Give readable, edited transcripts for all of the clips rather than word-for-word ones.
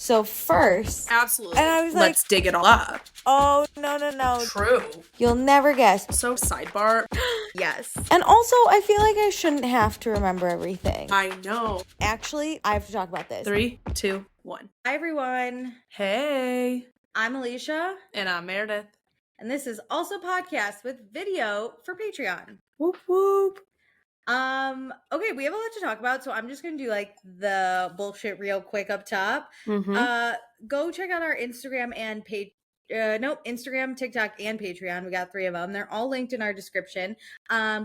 So first, Absolutely. and I was Let's dig it all up. Oh, no. True. You'll never guess. So sidebar. Yes. And also, I feel like I shouldn't have to remember everything. I know. Actually, I have to talk about this. 3, 2, 1. Hi, everyone. Hey. I'm Alicia. And I'm Meredith. And this is also podcast with video for Patreon. Whoop, whoop. Okay, we have a lot to talk about, so I'm just gonna do like the bullshit real quick up top. Go check out our Instagram and Instagram, TikTok, and Patreon. We got 3 of them. They're all linked in our description.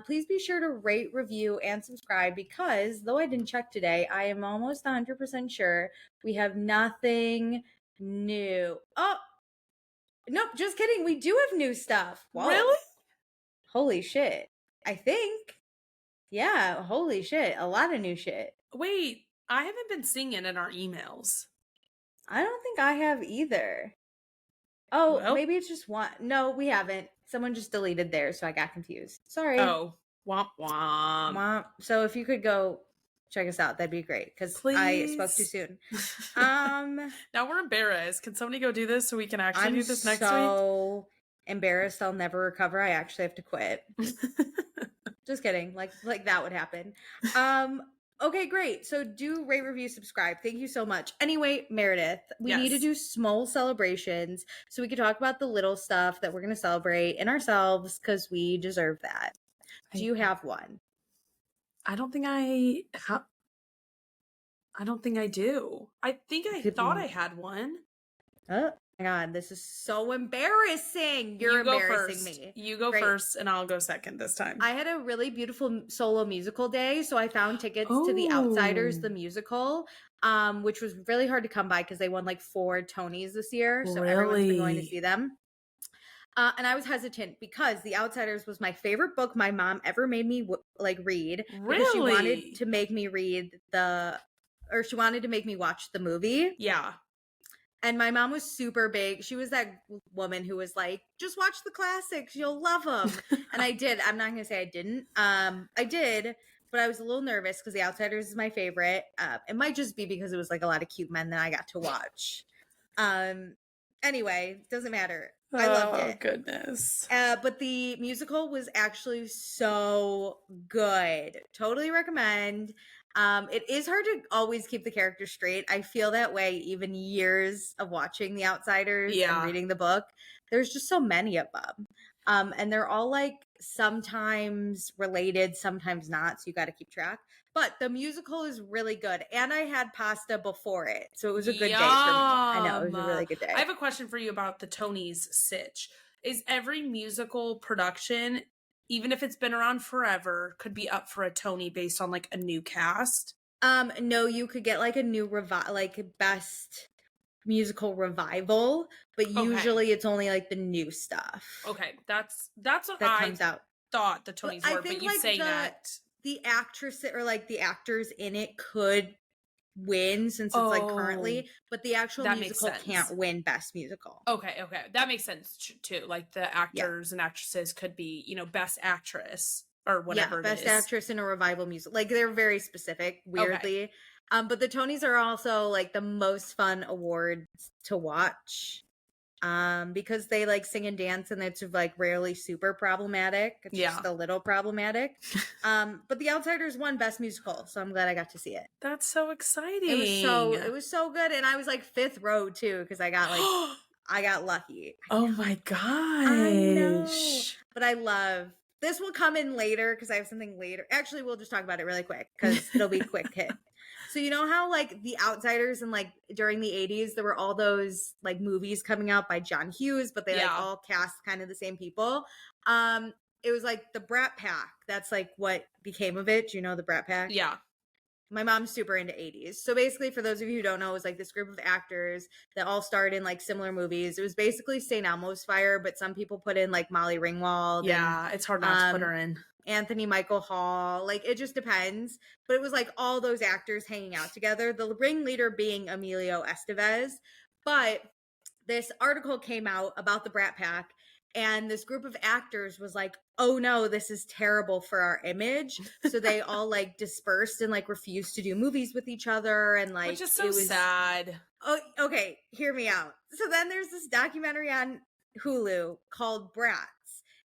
Please be sure to rate, review, and subscribe because though I didn't check today, I am almost 100% sure we have nothing new. Oh, nope, just kidding. We do have new stuff. Whoa. Really? Holy shit. I think. Yeah, holy shit. A lot of new shit. Wait, I haven't been seeing it in our emails. I don't think I have either. Oh, Well. Maybe it's just one. No, we haven't. Someone just deleted theirs, so I got confused. Sorry. Oh, womp womp. Womp. So if you could go check us out, that'd be great because I spoke too soon. Now we're embarrassed. Can somebody go do this so we can actually do this next week? I'm so embarrassed I'll never recover. I actually have to quit. Just kidding. Like that would happen. Okay, great. So do rate, review, subscribe. Thank you so much. Anyway, Meredith, we need to do Smol celebrations so we can talk about the little stuff that we're going to celebrate in ourselves because we deserve that. Do you have one? I don't think I do. I think I thought I had one. Oh my God, this is so embarrassing. You're embarrassing me. You go first and I'll go second this time. I had a really beautiful solo musical day, so I found tickets to The Outsiders, the musical, which was really hard to come by because they won like 4 Tonys this year, so everyone's been going to see them. And I was hesitant because The Outsiders was my favorite book my mom ever made me read. Really? Because she wanted to make me she wanted to make me watch the movie. Yeah. And my mom was super big. She was that woman who was like, just watch the classics. You'll love them. And I did. I'm not going to say I didn't. I did, but I was a little nervous because The Outsiders is my favorite. It might just be because it was like a lot of cute men that I got to watch. Anyway, doesn't matter. I loved it. Oh, goodness. But the musical was actually so good. Totally recommend. It is hard to always keep the characters straight. I feel that way even years of watching The Outsiders and reading the book. There's just so many of them. And they're all like sometimes related, sometimes not. So you got to keep track. But the musical is really good. And I had pasta before it. So it was a good day for me. I know, it was a really good day. I have a question for you about the Tonys sitch. Is every musical production, even if it's been around forever, could be up for a Tony based on like a new cast? No, you could get like a new best musical revival, but usually it's only like the new stuff. Okay, that's what that comes out. Thought the Tonys were, but you saying that the actress or like the actors in it could win since it's like currently, but the actual musical can't win best musical. Okay, that makes sense too. Like the actors and actresses could be, best actress or whatever. Best actress in a revival musical. Like they're very specific, weirdly. Okay. But the Tonys are also like the most fun awards to watch. Because they like sing and dance and it's like rarely super problematic. It's just a little problematic. But The Outsiders won best musical, so I'm glad I got to see it. That's so exciting. It was so good, and I was like 5th row too because I got like I got lucky. Oh my gosh. I know. But I love this will come in later because I have something later. Actually, we'll just talk about it really quick because it'll be a quick hit. So you know how like The Outsiders and like during the 80s there were all those like movies coming out by John Hughes, but they like all cast kind of the same people. It was like the Brat Pack. That's like what became of it. Do you know the Brat Pack? Yeah. My mom's super into 80s. So basically, for those of you who don't know, it was like this group of actors that all starred in like similar movies. It was basically St. Elmo's Fire, but some people put in like Molly Ringwald. Yeah, it's hard not to put her in. Anthony Michael Hall, like it just depends, but it was like all those actors hanging out together, the ringleader being Emilio Estevez. But this article came out about the Brat Pack And this group of actors was like, oh no, this is terrible for our image. So they all like dispersed and like refused to do movies with each other. And like, Which is so it was sad. Oh, okay. Hear me out. So then there's this documentary on Hulu called Brats.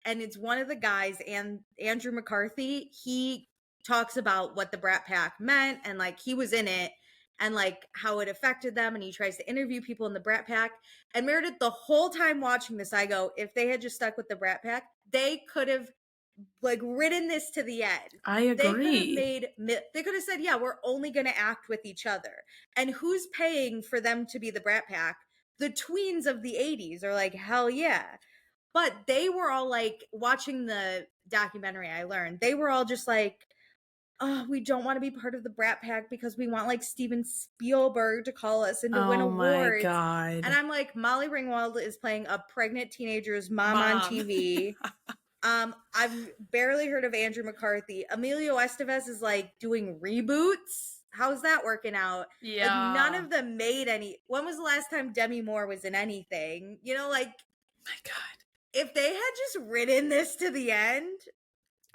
And it's one of the guys, and Andrew McCarthy, he talks about what the Brat Pack meant and like he was in it and like how it affected them, and he tries to interview people in the Brat Pack. And Meredith, the whole time watching this, I go, if they had just stuck with the Brat Pack, they could have like ridden this to the end. I agree. They could have said, yeah, we're only going to act with each other. And who's paying for them to be the Brat Pack? The tweens of the 80s are like, hell yeah. But they were all like, watching the documentary, I learned, they were all just like, oh, we don't want to be part of the Brat Pack because we want like Steven Spielberg to call us and to win awards. Oh my God. And I'm like, Molly Ringwald is playing a pregnant teenager's mom. On TV. I've barely heard of Andrew McCarthy. Emilio Estevez is like doing reboots. How's that working out? Yeah. Like none of them made any. When was the last time Demi Moore was in anything? You know, like, my God. If they had just ridden this to the end,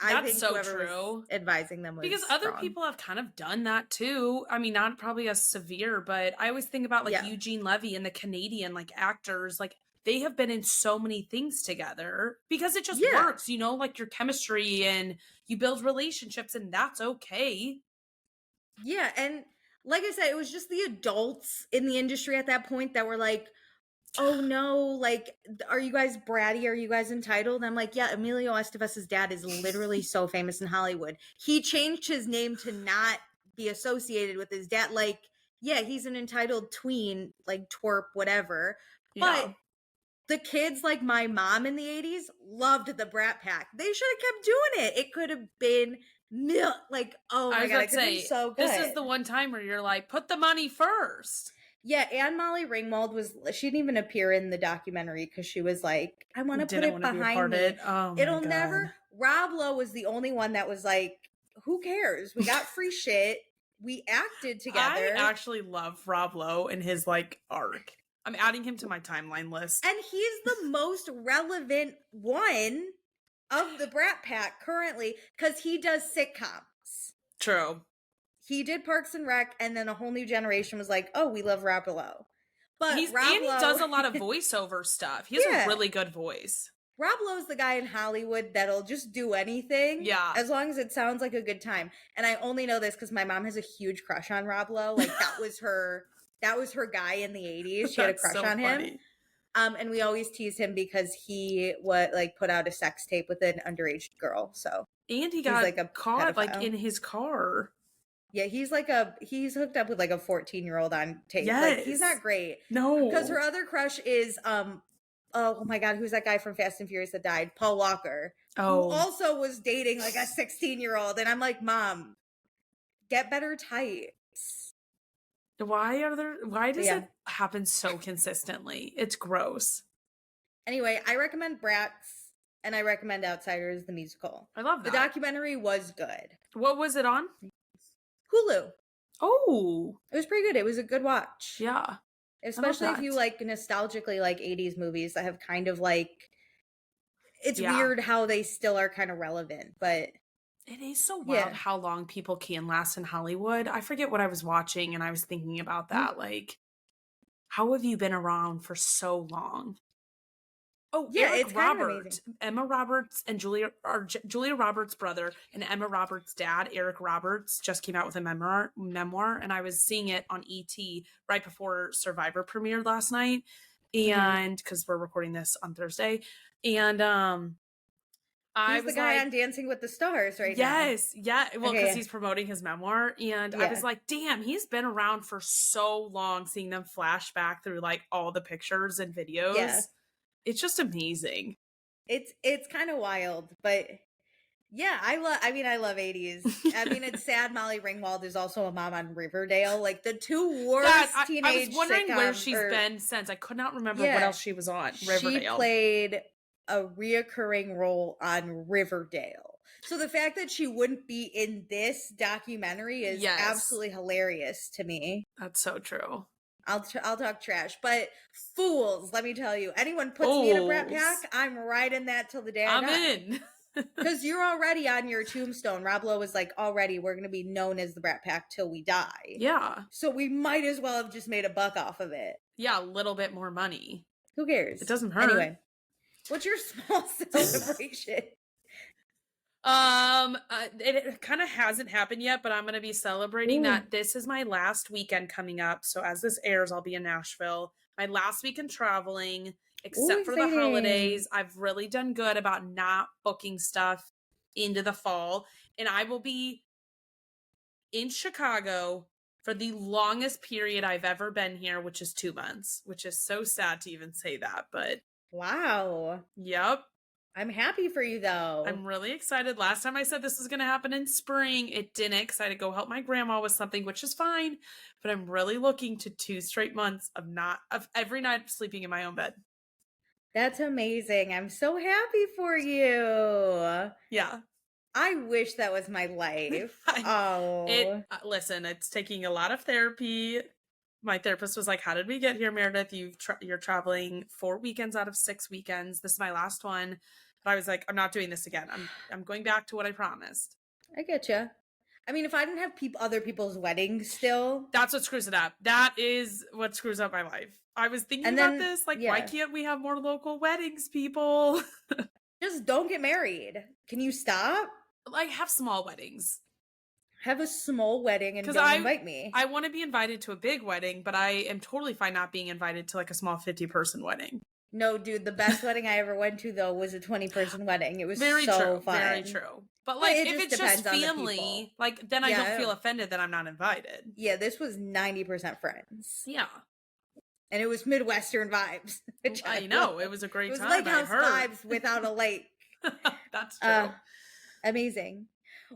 I think so whoever true. was advising them was because other wrong. people have kind of done that too. I mean, not probably as severe, but I always think about like Eugene Levy and the Canadian like actors, like they have been in so many things together because it just works, you know, like your chemistry and you build relationships, and that's okay. Yeah, and like I said, it was just the adults in the industry at that point that were like, oh no, like, are you guys bratty? Are you guys entitled? I'm like, yeah, Emilio Estevez's dad is literally so famous in Hollywood. He changed his name to not be associated with his dad. Like, yeah, he's an entitled tween, like twerp, whatever. But the kids, like my mom in the 80s, loved the Brat Pack. They should have kept doing it. It could have been like, oh my God, it could have been so good. This is the one time where you're like, put the money first. Yeah, and Molly Ringwald she didn't even appear in the documentary because she was like, I want to put it behind me. Oh It'll never. Rob Lowe was the only one that was like, who cares? We got free shit. We acted together. I actually love Rob Lowe and his like arc. I'm adding him to my timeline list. And he's the most relevant one of the Brat Pack currently because he does sitcoms. True. He did Parks and Rec, and then a whole new generation was like, oh, we love Rob Lowe. But he does a lot of voiceover stuff. He has a really good voice. Rob Lowe's the guy in Hollywood that'll just do anything. Yeah. As long as it sounds like a good time. And I only know this because my mom has a huge crush on Rob Lowe. Like that was her guy in the 80s. She had a crush on him. And we always tease him because he put out a sex tape with an underage girl. So and he got like caught like in his car. Yeah, he's hooked up with like a 14-year-old on tape. Yes. Like he's not great. No. Because her other crush is oh my God, who's that guy from Fast and Furious that died? Paul Walker. Oh. Who also was dating like a 16-year-old. And I'm like, Mom, get better types. Why does it happen so consistently? It's gross. Anyway, I recommend Bratz and I recommend Outsiders, the musical. I love that. The documentary was good. What was it on? Hulu. Oh. It was pretty good. It was a good watch. Yeah. Especially if you like nostalgically like 80s movies that have kind of like, it's weird how they still are kind of relevant, but it is so wild how long people can last in Hollywood. I forget what I was watching and I was thinking about that. Like, how have you been around for so long? Oh, yeah, Eric Roberts, Emma Roberts, and Julia Roberts' brother and Emma Roberts' dad, Eric Roberts, just came out with a memoir, and I was seeing it on ET right before Survivor premiered last night, and because we're recording this on Thursday, and he's the guy on Dancing with the Stars right now. Yes, yeah, well, because he's promoting his memoir, and I was like, damn, he's been around for so long, seeing them flash back through like all the pictures and videos. Yeah. It's just amazing. It's kind of wild, but yeah, I love 80s. I mean, it's sad Molly Ringwald is also a mom on Riverdale. Like the two worst teenage I was wondering where she's been since. I could not remember what else she was on. Riverdale. She played a reoccurring role on Riverdale. So the fact that she wouldn't be in this documentary is absolutely hilarious to me. That's so true. I'll talk trash, but fools, let me tell you, anyone puts me in a brat pack, I'm riding that till the day I die. I'm in. Because you're already on your tombstone. Rob Lowe was like, already, we're going to be known as the brat pack till we die. Yeah. So we might as well have just made a buck off of it. Yeah, a little bit more money. Who cares? It doesn't hurt. Anyway, what's your small celebration? It kind of hasn't happened yet, but I'm going to be celebrating that this is my last weekend coming up. So as this airs, I'll be in Nashville. My last weekend traveling, except for the holidays. I've really done good about not booking stuff into the fall. And I will be in Chicago for the longest period I've ever been here, which is 2 months, which is so sad to even say that, but wow. Yep. I'm happy for you, though. I'm really excited. Last time I said this was going to happen in spring, it didn't, because I had to go help my grandma with something, which is fine. But I'm really looking to 2 straight months of every night sleeping in my own bed. That's amazing. I'm so happy for you. Yeah. I wish that was my life. Listen, it's taking a lot of therapy. My therapist was like, how did we get here, Meredith? You're traveling 4 weekends out of 6 weekends. This is my last one. But I was like, I'm not doing this again. I'm going back to what I promised. I get you. I mean, if I didn't have other people's weddings still. That's what screws it up. That is what screws up my life. I was thinking about this. Like, why can't we have more local weddings, people? Just don't get married. Can you stop? Like, have small weddings. Have a small wedding and don't invite me. I want to be invited to a big wedding, but I am totally fine not being invited to like a small 50-person wedding. No, dude, the best wedding I ever went to, though, was a 20-person wedding. It was so fun. Very true. But like, if it's just family, like, then I don't feel offended that I'm not invited. Yeah, this was 90% friends. Yeah. And it was Midwestern vibes. I know. It was a great time. It was Lake House vibes without a lake. That's true. Amazing.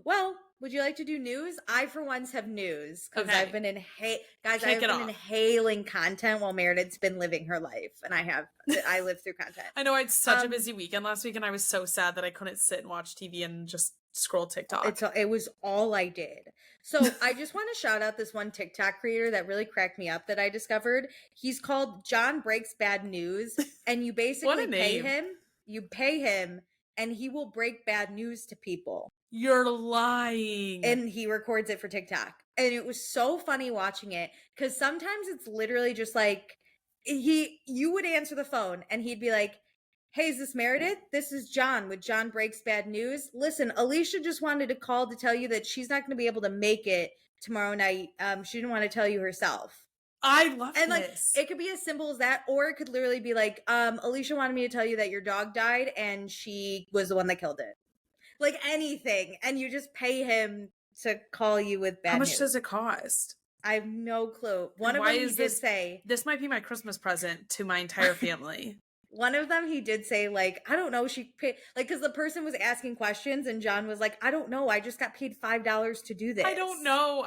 Well, would you like to do news? I, for once, have news because I've been inhaling content while Meredith's been living her life, and I live through content. I know I had such a busy weekend last week, and I was so sad that I couldn't sit and watch TV and just scroll TikTok. It was all I did. So I just want to shout out this one TikTok creator that really cracked me up that I discovered. He's called John Breaks Bad News, and you basically pay him. You pay him, and he will break bad news to people. You're lying. And he records it for TikTok. And it was so funny watching it because sometimes it's literally just like you would answer the phone and he'd be like, hey, is this Meredith? This is John with John Breaks Bad News. Listen, Alicia just wanted to call to tell you that she's not going to be able to make it tomorrow night. She didn't want to tell you herself. I love this. And like, it could be as simple as that, or it could literally be like, Alicia wanted me to tell you that your dog died and she was the one that killed it. Like anything, and you just pay him to call you with bad news. How much does it cost? I have no clue. One of them he did say, this might be my Christmas present to my entire family. One of them he did say, like, I don't know, she paid, like, because the person was asking questions, and John was like, I don't know, I just got paid $5 to do this. I don't know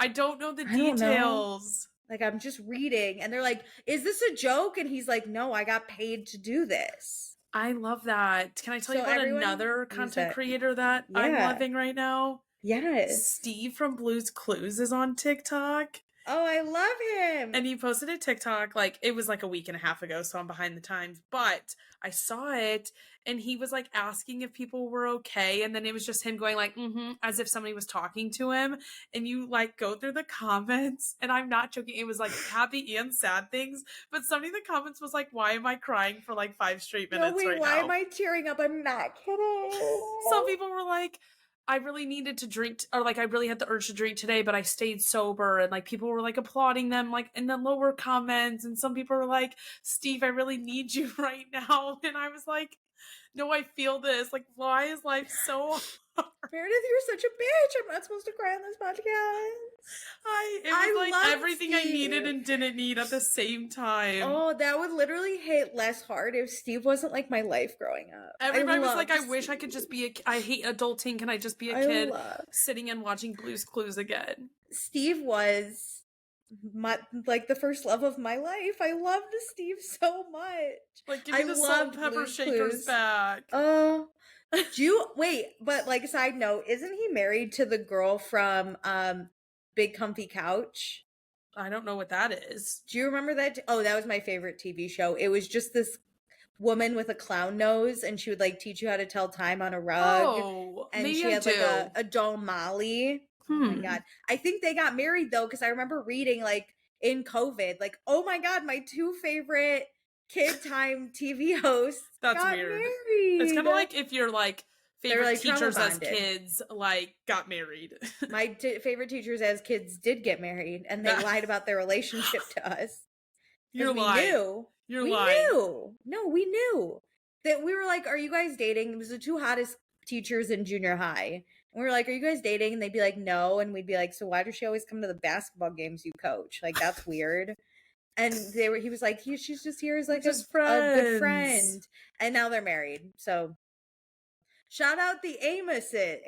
the details. Like, I'm just reading, and they're like, is this a joke? And he's like, no, I got paid to do this. I love that. Can I tell you about another content creator that I'm loving right now? Yes. Steve from Blue's Clues is on TikTok. Oh, I love him. And he posted a TikTok, like, it was like a week and a half ago, so I'm behind the times. But I saw it, and he was, like, asking if people were okay. And then it was just him going, like, as if somebody was talking to him. And you, like, go through the comments, and I'm not joking. It was, like, happy and sad things. But somebody in the comments was like, why am I crying for, like, 5 straight minutes right now? Why am I tearing up? I'm not kidding. Some people were like, I really needed to drink, or like I really had the urge to drink today, but I stayed sober. And like people were like applauding them, like in the lower comments. And some people were like, Steve, I really need you right now. And I was like, no, I feel this. Like, why is life so hard? Meredith, you're such a bitch. I'm not supposed to cry on this podcast. It was like everything Steve. I needed and didn't need at the same time. Oh, that would literally hit less hard if Steve wasn't like my life growing up. Everybody was like, I wish I could just be I hate adulting. Can I just be a kid sitting and watching Blue's Clues again? Steve was like the first love of my life. I loved Steve so much. Like, give me the salt and pepper shakers back. Oh. But like, side note, isn't he married to the girl from Big Comfy Couch? I don't know what that is. Do you remember that? Oh, that was my favorite TV show. It was just this woman with a clown nose, and she would like teach you how to tell time on a rug. Oh, and maybe she I had do. like a doll Molly. Oh my God. I think they got married though, because I remember reading like in COVID, like, oh my God, my two favorite kid time TV hosts That's got weird. married. It's kind of like if your like favorite like teachers trauma as bonded. kids like got married. My favorite teachers as kids did get married, and they lied about their relationship to us. You're we lying. knew. You're we lying. knew. No, we knew that we were like, "Are you guys dating?" It was the two hottest teachers in junior high. And we were like, "Are you guys dating?" And they'd be like, "No." And we'd be like, "So why does she always come to the basketball games you coach? Like, that's weird." And he was like, she's just here as like a good friend. And now they're married. So shout out the Amoses.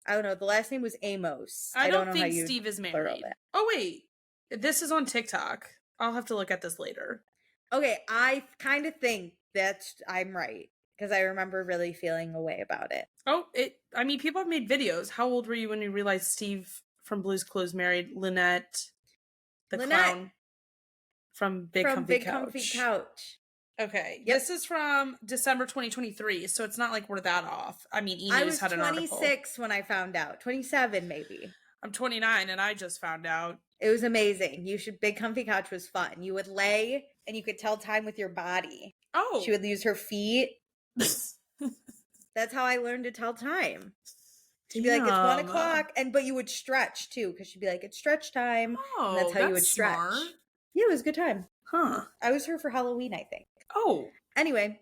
I don't know. The last name was Amos. I don't know think how you Steve is married. Oh wait, this is on TikTok. I'll have to look at this later. Okay, I kind of think that I'm right, because I remember really feeling a way about it. Oh, I mean, people have made videos. How old were you when you realized Steve from Blue's Clues married Lynette, the clown from Big Comfy Couch? Okay, yep. This is from December 2023, so it's not like we're that off. I mean, I was 26 when I found out. 27 maybe. I'm 29 and I just found out. It was amazing. Big Comfy Couch was fun. You would lay and you could tell time with your body. Oh. She would use her feet. That's how I learned to tell time. She'd be like, it's 1 o'clock. But you would stretch too, because she'd be like, it's stretch time. Oh, and that's how you would stretch. Smart. Yeah, it was a good time. Huh. I was here for Halloween, I think. Oh. Anyway,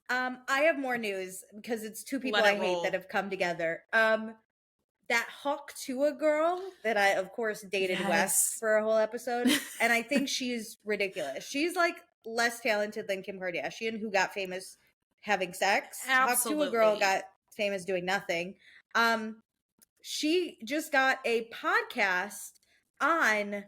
I have more news because it's two people I hate that have come together. That Hawk Tua girl that I, of course, dated Wes for a whole episode. And I think she's ridiculous. She's like less talented than Kim Kardashian, who got famous having sex. Absolutely. Hawk Tua girl got famous doing nothing. She just got a podcast on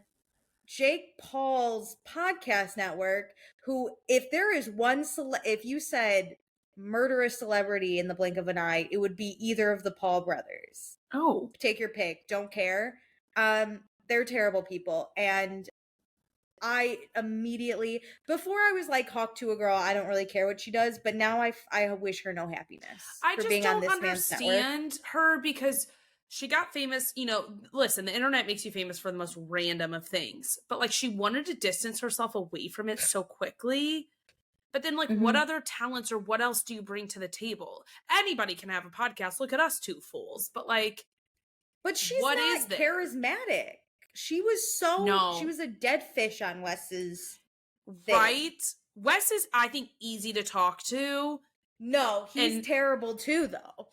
Jake Paul's podcast network, who, if there is one, if you said murder a celebrity in the blink of an eye, it would be either of the Paul brothers. Oh. Take your pick. Don't care. They're terrible people. And I immediately, before I was like, Hawk to a girl, I don't really care what she does, but now I wish her no happiness. I just don't understand her, because she got famous, listen, the internet makes you famous for the most random of things, but like she wanted to distance herself away from it so quickly. But then like, what other talents or what else do you bring to the table? Anybody can have a podcast. Look at us two fools. But like, but she's not charismatic. She was she was a dead fish on Wes's thing. Right? Wes is, I think, easy to talk to. No, he's terrible too, though.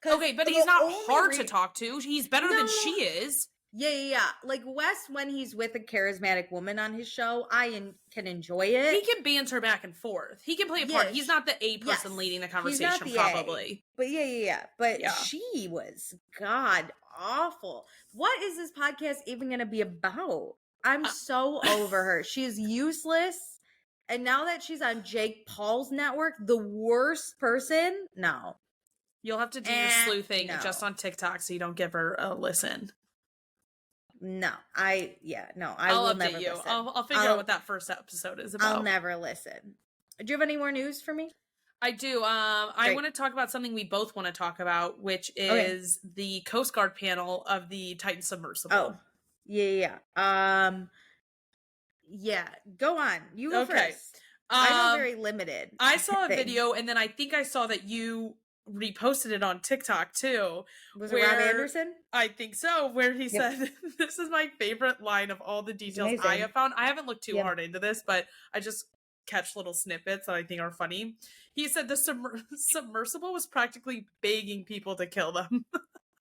Okay, but he's not hard to talk to. He's better than she is. Yeah. Like Wes, when he's with a charismatic woman on his show, I can enjoy it. He can banter back and forth. He can play a part. He's not the A person leading the conversation, probably. But yeah. But she was god awful. What is this podcast even going to be about? I'm so over her. She's useless. And now that she's on Jake Paul's network, the worst person? No. You'll have to do your sleuthing just on TikTok so you don't give her a listen. No, I will will update never you. listen. I'll figure out what that first episode is about. I'll never listen. Do you have any more news for me? I do. I want to talk about something we both want to talk about, which is the Coast Guard panel of the Titan submersible. Oh, yeah. Yeah, go on. You go first. I know very limited. I saw a video, and then I think I saw that you reposted it on TikTok too. Was it Rob Anderson? I think so, where he said, this is my favorite line of all the details I have found. I haven't looked too hard into this, but I just catch little snippets that I think are funny. He said the submersible was practically begging people to kill them.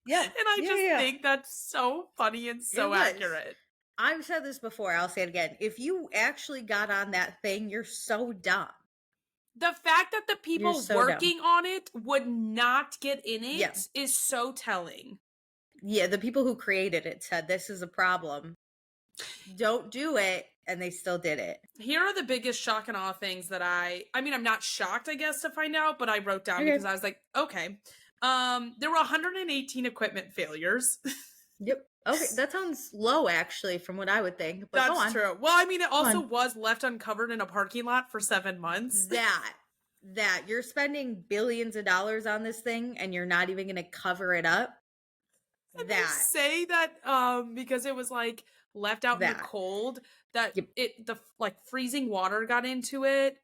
Yeah. And I just think that's so funny and so accurate. I've said this before, I'll say it again. If you actually got on that thing, you're so dumb. The fact that the people working on it would not get in it is so telling. Yeah, the people who created it said this is a problem. Don't do it, and they still did it. Here are the biggest shock and awe things that I'm not shocked, I guess, to find out, but I wrote down because I was like, okay. There were 118 equipment failures. Yep. Okay, that sounds low actually from what I would think, but go That's on. true. Well, I mean, it Go also on. was left uncovered in a parking lot for 7 months. That you're spending billions of dollars on this thing and you're not even going to cover it up. And they say that because it was like left out in the cold, that Yep. the like freezing water got into it,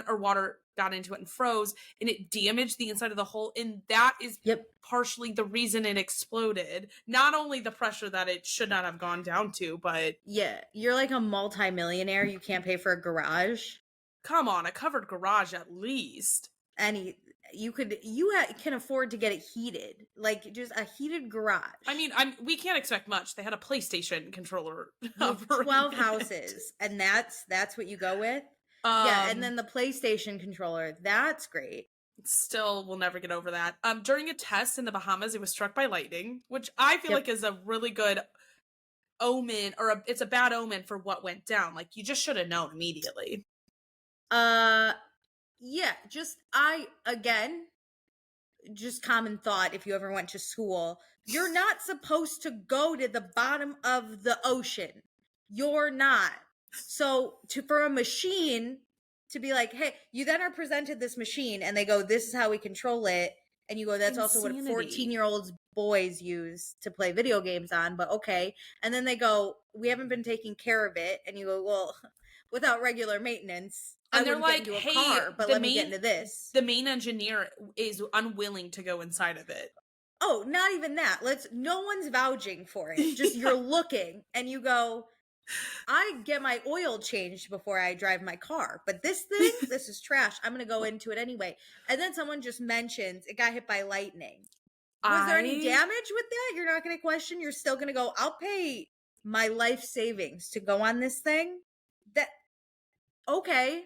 or water got into it and froze, and it damaged the inside of the hole, and that is partially the reason it exploded. Not only the pressure that it should not have gone down to, but yeah, you're like a multimillionaire. You can't pay for a garage. Come on, a covered garage at least. You can afford to get it heated, like just a heated garage. I mean, we can't expect much. They had a PlayStation controller. 12 houses, and that's what you go with. Yeah, and then the PlayStation controller, that's great. Still, we'll never get over that. During a test in the Bahamas, it was struck by lightning, which I feel like is a really good omen, or it's a bad omen for what went down. Like, you just should have known immediately. Yeah, just common thought, if you ever went to school, you're not supposed to go to the bottom of the ocean. You're not. So for a machine to be like, hey, you then are presented this machine and they go, this is how we control it. And you go, that's Insanity. Also what 14-year-olds boys use to play video games on, but okay. And then they go, we haven't been taking care of it. And you go, well, without regular maintenance, and they're like, get into a car, but let me get into this. The main engineer is unwilling to go inside of it. Oh, not even that. No one's vouching for it. Just you're looking and you go, I get my oil changed before I drive my car, but this thing, this is trash. I'm going to go into it anyway. And then someone just mentions it got hit by lightning. Was there any damage with that? You're not going to question. You're still going to go, I'll pay my life savings to go on this thing. Okay.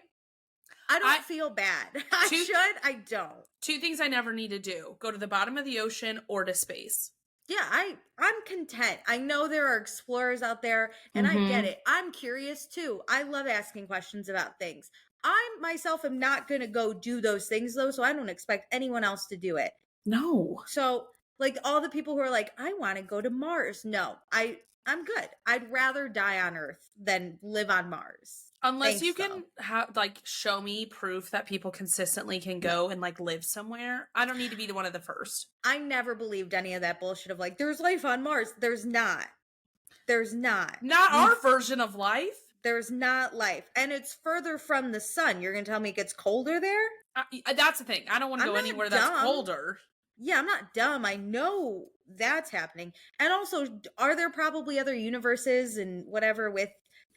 I don't feel bad. I don't. 2 things I never need to do. Go to the bottom of the ocean or to space. Yeah, I'm content. I know there are explorers out there, and I get it. I'm curious too. I love asking questions about things. I myself am not going to go do those things though, so I don't expect anyone else to do it. No. So, like all the people who are like, I want to go to Mars. No, I'm good. I'd rather die on Earth than live on Mars. Unless you can show me proof that people consistently can go and like live somewhere. I don't need to be one of the first. I never believed any of that bullshit of like, there's life on Mars. There's not. Not our version of life. There's not life. And it's further from the sun. You're going to tell me it gets colder there? That's the thing. I don't want to go anywhere that's colder. Yeah, I'm not dumb. I know that's happening. And also, are there probably other universes and whatever with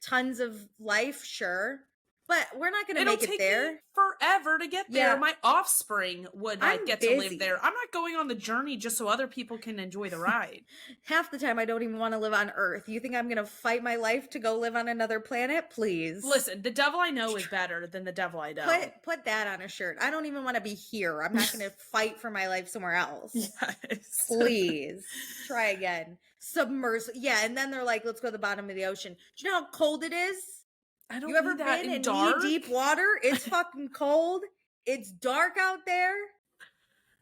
tons of life? Sure. But we're not going to make it there. Me forever to get there. Yeah. My offspring would get to live there. I'm not going on the journey just so other people can enjoy the ride. Half the time I don't even want to live on Earth. You think I'm going to fight my life to go live on another planet? Please. Listen, the devil I know is better than the devil I don't. Put that on a shirt. I don't even want to be here. I'm not going to fight for my life somewhere else. Yes. Please. Try again. Submersible. Yeah, and then they're like, let's go to the bottom of the ocean. Do you know how cold it is? I don't. You ever been in knee-deep water? It's fucking cold. It's dark out there.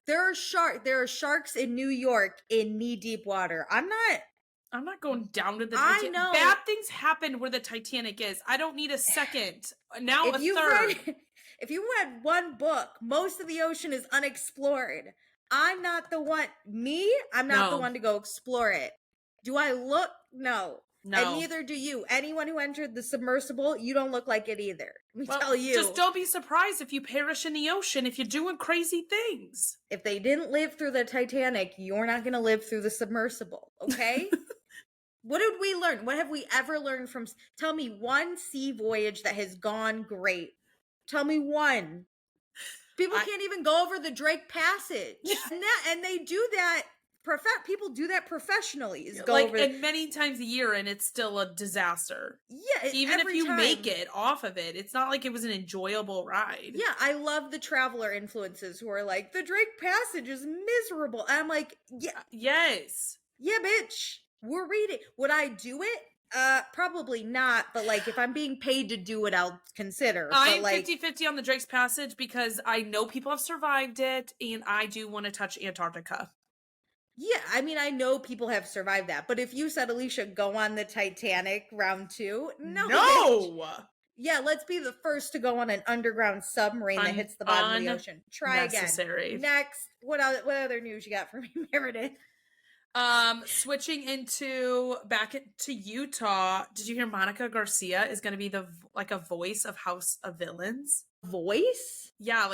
There are sharks in New York in knee-deep water. I'm not going down to the Titanic. I know. Bad things happen where the Titanic is. I don't need a second. Now a third. If you read one book, most of the ocean is unexplored. I'm not the one. I'm not the one to go explore it. Do I look? No. No. And neither do you. Anyone who entered the submersible, you don't look like it either. Let me tell you. Just don't be surprised if you perish in the ocean if you're doing crazy things. If they didn't live through the Titanic, you're not going to live through the submersible, okay? What did we learn? What have we ever learned from... Tell me one sea voyage that has gone great. Tell me one. People can't even go over the Drake Passage. Yeah. And they do that... people do that professionally. And many times a year, and it's still a disaster. Yeah, even if you make it off of it, it's not like it was an enjoyable ride. Yeah, I love the traveler influences who are like, the Drake Passage is miserable. And I'm like, yeah, yes, yeah, bitch. We're reading. Would I do it? Probably not. But like, if I'm being paid to do it, I'll consider. I'm 50-50 on the Drake's Passage because I know people have survived it, and I do want to touch Antarctica. Yeah, I mean, I know people have survived that, but if you said, Alicia, go on the Titanic round 2, no, bitch. No! Yeah, let's be the first to go on an underground submarine that hits the bottom of the ocean. Try again. Unnecessary. Next, what other news you got for me, Meredith? Switching back to Utah. Did you hear Monica Garcia is going to be a voice of House of Villains? Voice? Yeah,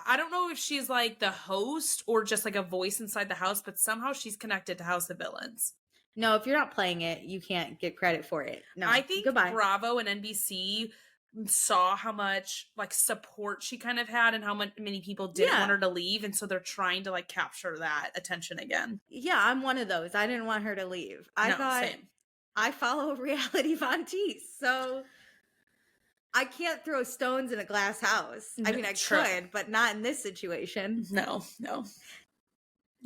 I don't know if she's like the host or just like a voice inside the house, but somehow she's connected to House of Villains. No, if you're not playing it, you can't get credit for it. No, I think goodbye. Bravo and NBC saw how much like support she kind of had and how many people didn't want her to leave, and so they're trying to like capture that attention again. Yeah, I'm one of those. I didn't want her to leave. Same. I follow reality Von Teese, so I can't throw stones in a glass house. I mean, I could, but not in this situation. No.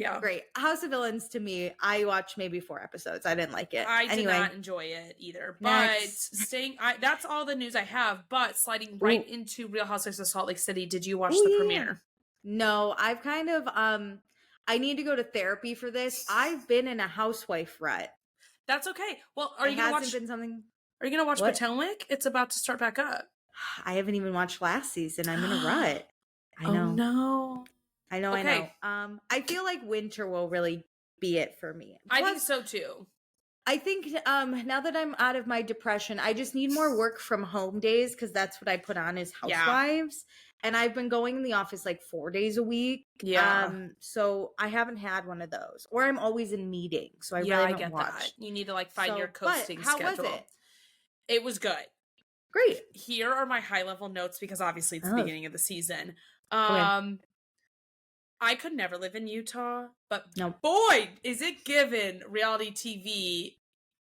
Yeah. Great. House of Villains, to me, I watched maybe 4 episodes. I didn't like it. I did not enjoy it either. Next. But that's all the news I have. But sliding right into Real Housewives of Salt Lake City, did you watch the premiere? No, I've kind of I need to go to therapy for this. I've been in a housewife rut. That's okay. Well, are you gonna watch Potomac? It's about to start back up. I haven't even watched last season. I'm in a rut. I know. Oh no. I know. I feel like winter will really be it for me. Plus, I think so too. I think now that I'm out of my depression, I just need more work from home days because that's what I put on as Housewives. And I've been going in the office like 4 days a week. Yeah. So I haven't had one of those. Or I'm always in meetings. So I really haven't watched. That. You need to like find your coasting schedule. How was it? It was good. Great. Here are my high level notes because obviously it's the beginning of the season. I could never live in Utah, but boy, is it given reality TV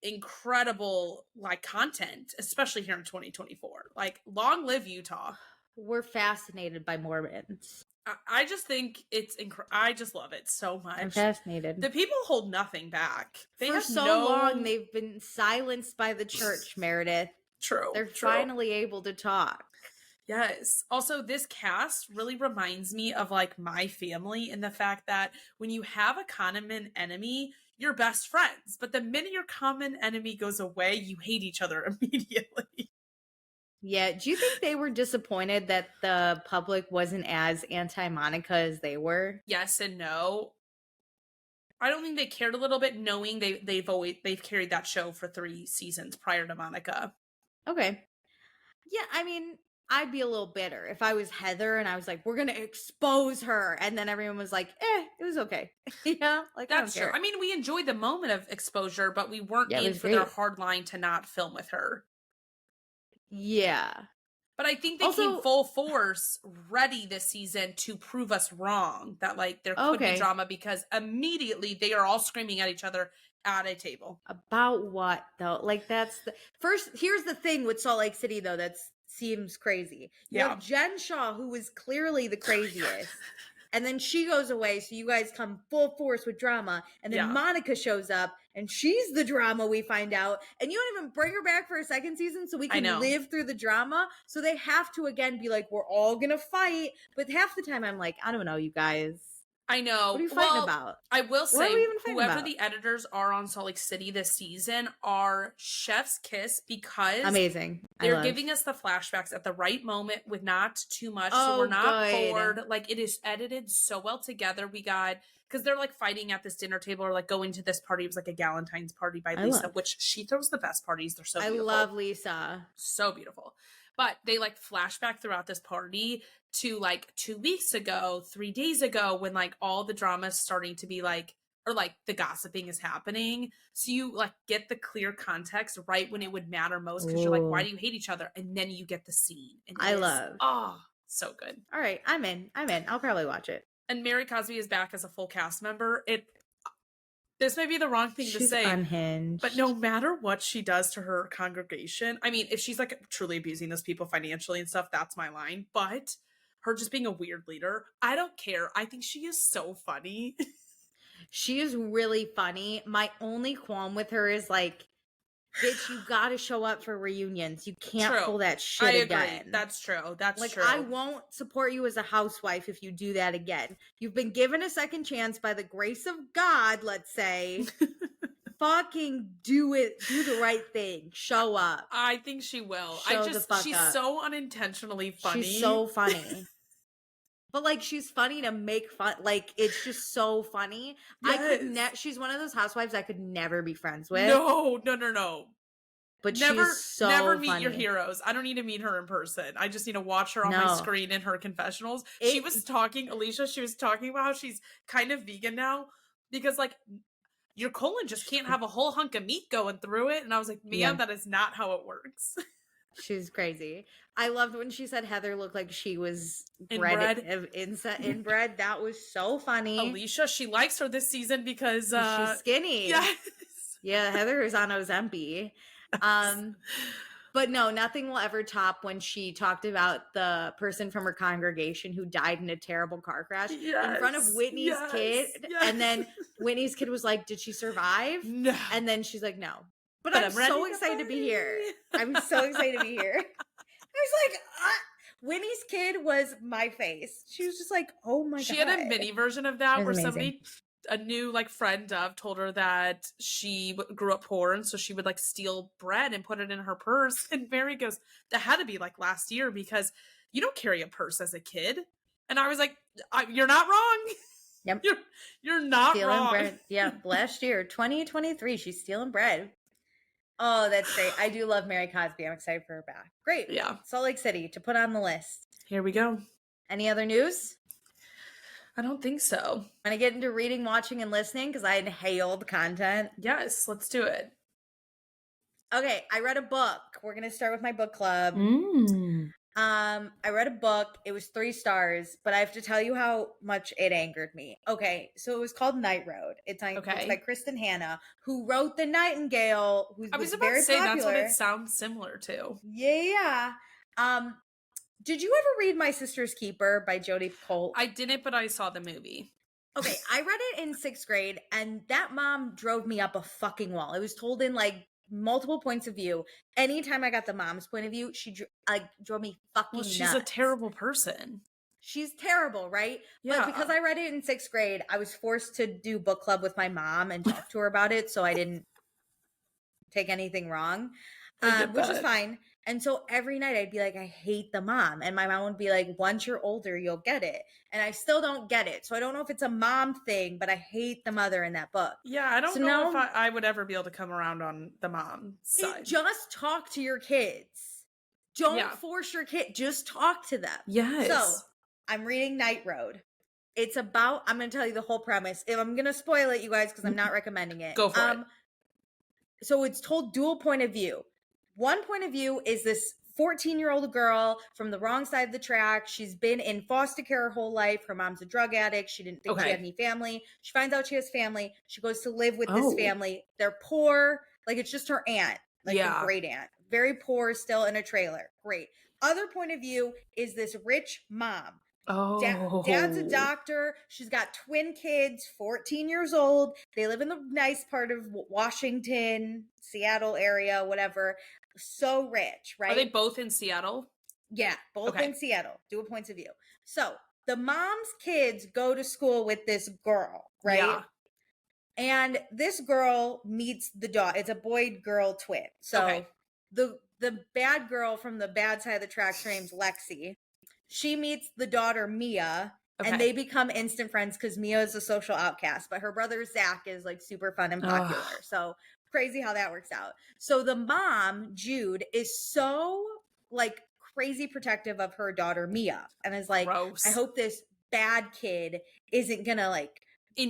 incredible like content, especially here in 2024. Like, long live Utah. We're fascinated by Mormons. I just think it's I just love it so much. I'm fascinated. The people hold nothing back. For so long, they've been silenced by the church, Meredith. True. They're finally able to talk. Yes. Also, this cast really reminds me of like my family in the fact that when you have a common enemy, you're best friends. But the minute your common enemy goes away, you hate each other immediately. Yeah. Do you think they were disappointed that the public wasn't as anti-Monica as they were? Yes and no. I don't think they cared a little bit, knowing they've carried that show for 3 seasons prior to Monica. Okay. Yeah, I mean, I'd be a little bitter if I was Heather and I was like, we're going to expose her. And then everyone was like, it was okay. Yeah, like that's true. I mean, we enjoyed the moment of exposure, but we weren't in for their hard line to not film with her. Yeah. But I think they came full force ready this season to prove us wrong that like there could be drama, because immediately they are all screaming at each other at a table. About what though? Like that's the first. Here's the thing with Salt Lake City though, that seems crazy. You have Jen Shaw, who was clearly the craziest. And then she goes away, so you guys come full force with drama. And then Monica shows up, and she's the drama, we find out. And you don't even bring her back for a second season so we can live through the drama. So they have to, again, be like, we're all going to fight. But half the time, I'm like, I don't know, you guys. I know. What are you fighting about? I will say, whoever the editors are on Salt Lake City this season are chef's kiss, because amazing. They're giving us the flashbacks at the right moment with not too much, so we're not bored. Like, it is edited so well together. We got, because they're like fighting at this dinner table or like going to this party. It was like a Galentine's party by Lisa, which she throws the best parties. They're so beautiful. I love Lisa. So beautiful. But they like flashback throughout this party to like 2 weeks ago, 3 days ago, when like all the drama is starting to be like, or like the gossiping is happening. So you like get the clear context right when it would matter most, because you're like, why do you hate each other? And then you get the scene. And so good. All right, I'm in. I'll probably watch it. And Mary Cosby is back as a full cast member. This may be the wrong thing to say, unhinged. But no matter what she does to her congregation, I mean, if she's like truly abusing those people financially and stuff, that's my line. But her just being a weird leader, I don't care. I think she is so funny. She is really funny. My only qualm with her is like, Bitch, you gotta show up for reunions. You can't True. pull that I shit agree. again. That's true. That's Like, true. I won't support you as a housewife if you do that again. You've been given a second chance by the grace of God, let's say. Fucking do it. Do the right thing. Show up. I think she will. She's up. so unintentionally funny. She's so funny. But like, she's funny to make fun. Like, it's just so funny. Yes. She's one of those housewives I could never be friends with. No. But never meet funny. your heroes. I don't need to meet her in person. I just need to watch her on my screen in her confessionals. Alicia, she was talking about how she's kind of vegan now because like your colon just can't have a whole hunk of meat going through it. And I was like, ma'am, that is not how it works. She's crazy. I loved when she said Heather looked like she was inbred. Inbred. That was so funny. Alicia, she likes her this season because she's skinny. Yes. Yeah, Heather is on Ozempic. But no, nothing will ever top when she talked about the person from her congregation who died in a terrible car crash in front of Whitney's kid. And then Whitney's kid was like, did she survive? No. And then she's like, no. But I'm so excited to be here. I'm so excited to be here. I was like, Whitney's kid was my face. She was just like, oh my God. She had a mini version of that where amazing. A new like friend of told her that she grew up poor and so she would like steal bread and put it in her purse. And Mary goes, that had to be like last year because you don't carry a purse as a kid. And I was like, you're not wrong. Yep. You're not stealing wrong. Bread. Yeah, last year, 2023, she's stealing bread. Oh, that's great. I do love Mary Cosby. I'm excited for her back. Great. Yeah. Salt Lake City to put on the list. Here we go. Any other news? I don't think so. Want to get into reading, watching, and listening because I inhaled content? Yes, let's do it. Okay, I read a book. We're going to start with my book club. I read a book. It was 3 stars, but I have to tell you how much it angered me. Okay, so it was called Night Road. It's by Kristen Hanna, who wrote The Nightingale, who's I was about to say popular. That's what it sounds similar to. Yeah. Did you ever read My Sister's Keeper by Jodi Picoult? I didn't, but I saw the movie. Okay, I read it in 6th grade, and that mom drove me up a fucking wall. It was told in like multiple points of view. Anytime I got the mom's point of view, she drove me fucking nuts. She's a terrible person. She's terrible, right? Yeah. But because I read it in 6th grade, I was forced to do book club with my mom and talk to her about it, so I didn't take anything wrong, which is fine. And so every night I'd be like, I hate the mom. And my mom would be like, once you're older, you'll get it. And I still don't get it. So I don't know if it's a mom thing, but I hate the mother in that book. Yeah, I don't know if I would ever be able to come around on the mom side. Just talk to your kids. Don't force your kid. Just talk to them. Yes. So I'm reading Night Road. It's about, I'm going to tell you the whole premise. If I'm going to spoil it, you guys, because I'm not recommending it. Go for it. So it's told dual point of view. One point of view is this 14-year-old girl from the wrong side of the track. She's been in foster care her whole life. Her mom's a drug addict. She didn't think she had any family. She finds out she has family. She goes to live with this family. They're poor. Like, it's just her aunt, like a great aunt. Very poor, still in a trailer. Great. Other point of view is this rich mom. Dad's a doctor. She's got twin kids, 14 years old. They live in the nice part of Washington, Seattle area, whatever. So rich, right? Are they both in Seattle? Yeah, both in Seattle. Dual points of view. So the mom's kids go to school with this girl, right? Yeah. And this girl meets the dog. It's a boy-girl twin. So the bad girl from the bad side of the tracks, her name's Lexi. She meets the daughter, Mia, and they become instant friends because Mia is a social outcast, but her brother, Zach, is like super fun and popular. So crazy how that works out. So the mom, Jude, is so like crazy protective of her daughter, Mia, and is like, gross. I hope this bad kid isn't gonna like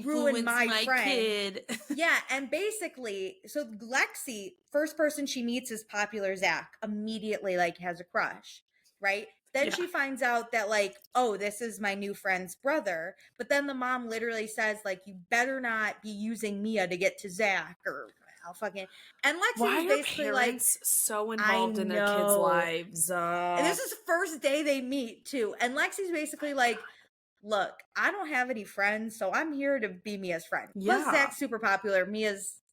ruin my friend. Kid. Yeah, and basically, so Lexi, first person she meets is popular Zach, immediately like has a crush, right? Then she finds out that like, oh, this is my new friend's brother. But then the mom literally says like, you better not be using Mia to get to Zach or I'll fucking. And Lexi is basically like so involved in their kids' lives. And this is the first day they meet too. And Lexi's basically like, look, I don't have any friends, so I'm here to be Mia's friend. Plus Zach's super popular.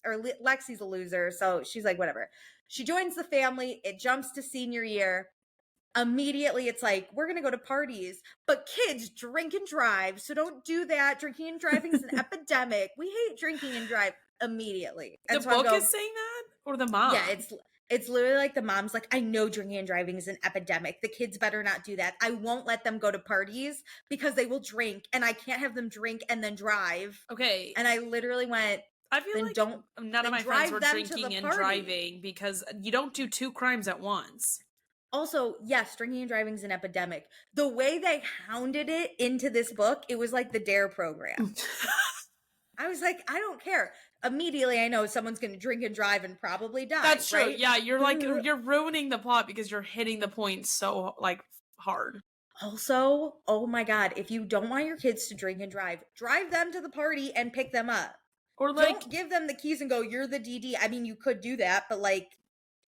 Lexi's a loser, so she's like, whatever. She joins the family. It jumps to senior year. Immediately it's like, we're gonna go to parties, but kids drink and drive, so don't do that. Drinking and driving is an epidemic. We hate drinking and drive. Immediately. And the so book is saying that, or the mom? Yeah, it's literally like the mom's like, I know drinking and driving is an epidemic. The kids better not do that. I won't let them go to parties because they will drink, and I can't have them drink and then drive. Okay. And I literally went, I feel like none of my friends were drinking and driving, because you don't do two crimes at once. Also, yes, drinking and driving is an epidemic. The way they hounded it into this book, it was like the DARE program. I was like, I don't care. Immediately, I know someone's going to drink and drive and probably die. That's true. Right? Yeah, you're like, you're ruining the plot because you're hitting the point so like hard. Also, oh my God, if you don't want your kids to drink and drive them to the party and pick them up. Or like, don't give them the keys and go, you're the DD. I mean, you could do that, but like,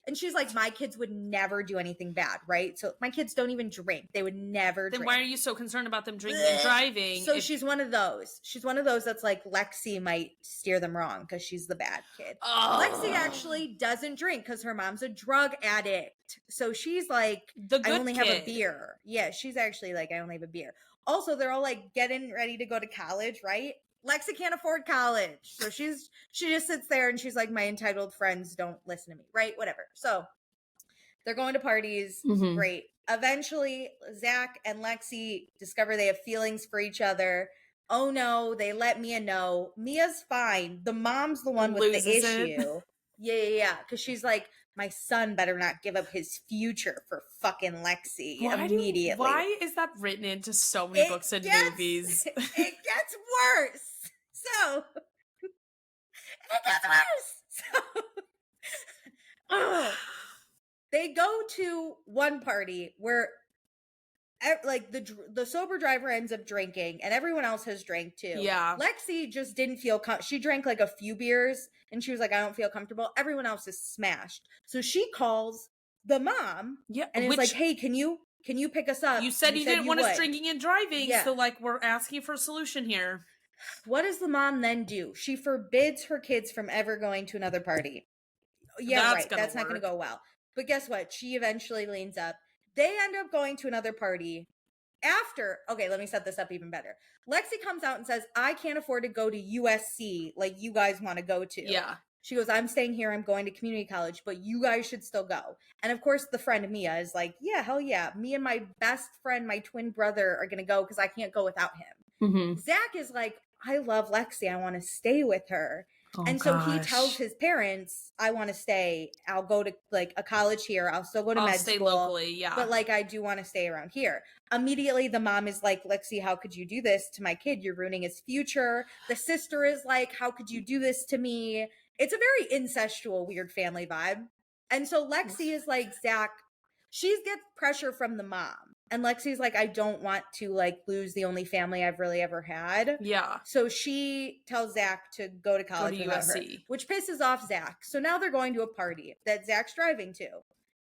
and she's like, my kids would never do anything bad, right? So my kids don't even drink. They would never drink. Then why are you so concerned about them drinking and driving? So she's one of those. She's one of those that's like, Lexi might steer them wrong because she's the bad kid. Oh. Lexi actually doesn't drink because her mom's a drug addict. So she's like, I only have a beer. Yeah, she's actually like, I only have a beer. Also, they're all like getting ready to go to college, right? Lexi can't afford college. So she just sits there and she's like, my entitled friends don't listen to me, right? Whatever. So they're going to parties. Mm-hmm. Great. Eventually, Zach and Lexi discover they have feelings for each other. Oh no, they let Mia know. Mia's fine. The mom's the one with the issue. Yeah. Because she's like, my son better not give up his future for fucking Lexi immediately. Why is that written into so many books and movies? It gets worse. So, it gets worse. So, they go to one party where like the sober driver ends up drinking and everyone else has drank too. Yeah. Lexi just didn't feel she drank like a few beers and she was like, I don't feel comfortable. Everyone else is smashed. So she calls the mom and is like, hey, can you pick us up? You said you didn't want us drinking and driving. Yeah. So like, we're asking for a solution here. What does the mom then do? She forbids her kids from ever going to another party. Yeah, right. That's not going to go well. But guess what? She eventually leans up. They end up going to another party after. Okay, let me set this up even better. Lexi comes out and says, I can't afford to go to USC like you guys want to go to. Yeah. She goes, I'm staying here. I'm going to community college, but you guys should still go. And of course, the friend Mia is like, yeah, hell yeah. Me and my best friend, my twin brother, are going to go because I can't go without him. Mm-hmm. Zach is like, I love Lexi. I want to stay with her. Oh, and so he tells his parents, I want to stay. I'll go to like a college here. I'll still go to med school. I'll stay locally, yeah. But like, I do want to stay around here. Immediately, the mom is like, Lexi, how could you do this to my kid? You're ruining his future. The sister is like, how could you do this to me? It's a very incestual, weird family vibe. And so Lexi is like, Zach, she gets pressure from the mom. And Lexi's like, I don't want to like lose the only family I've really ever had. Yeah. So she tells Zach to go to college without her, which pisses off Zach. So now they're going to a party that Zach's driving to.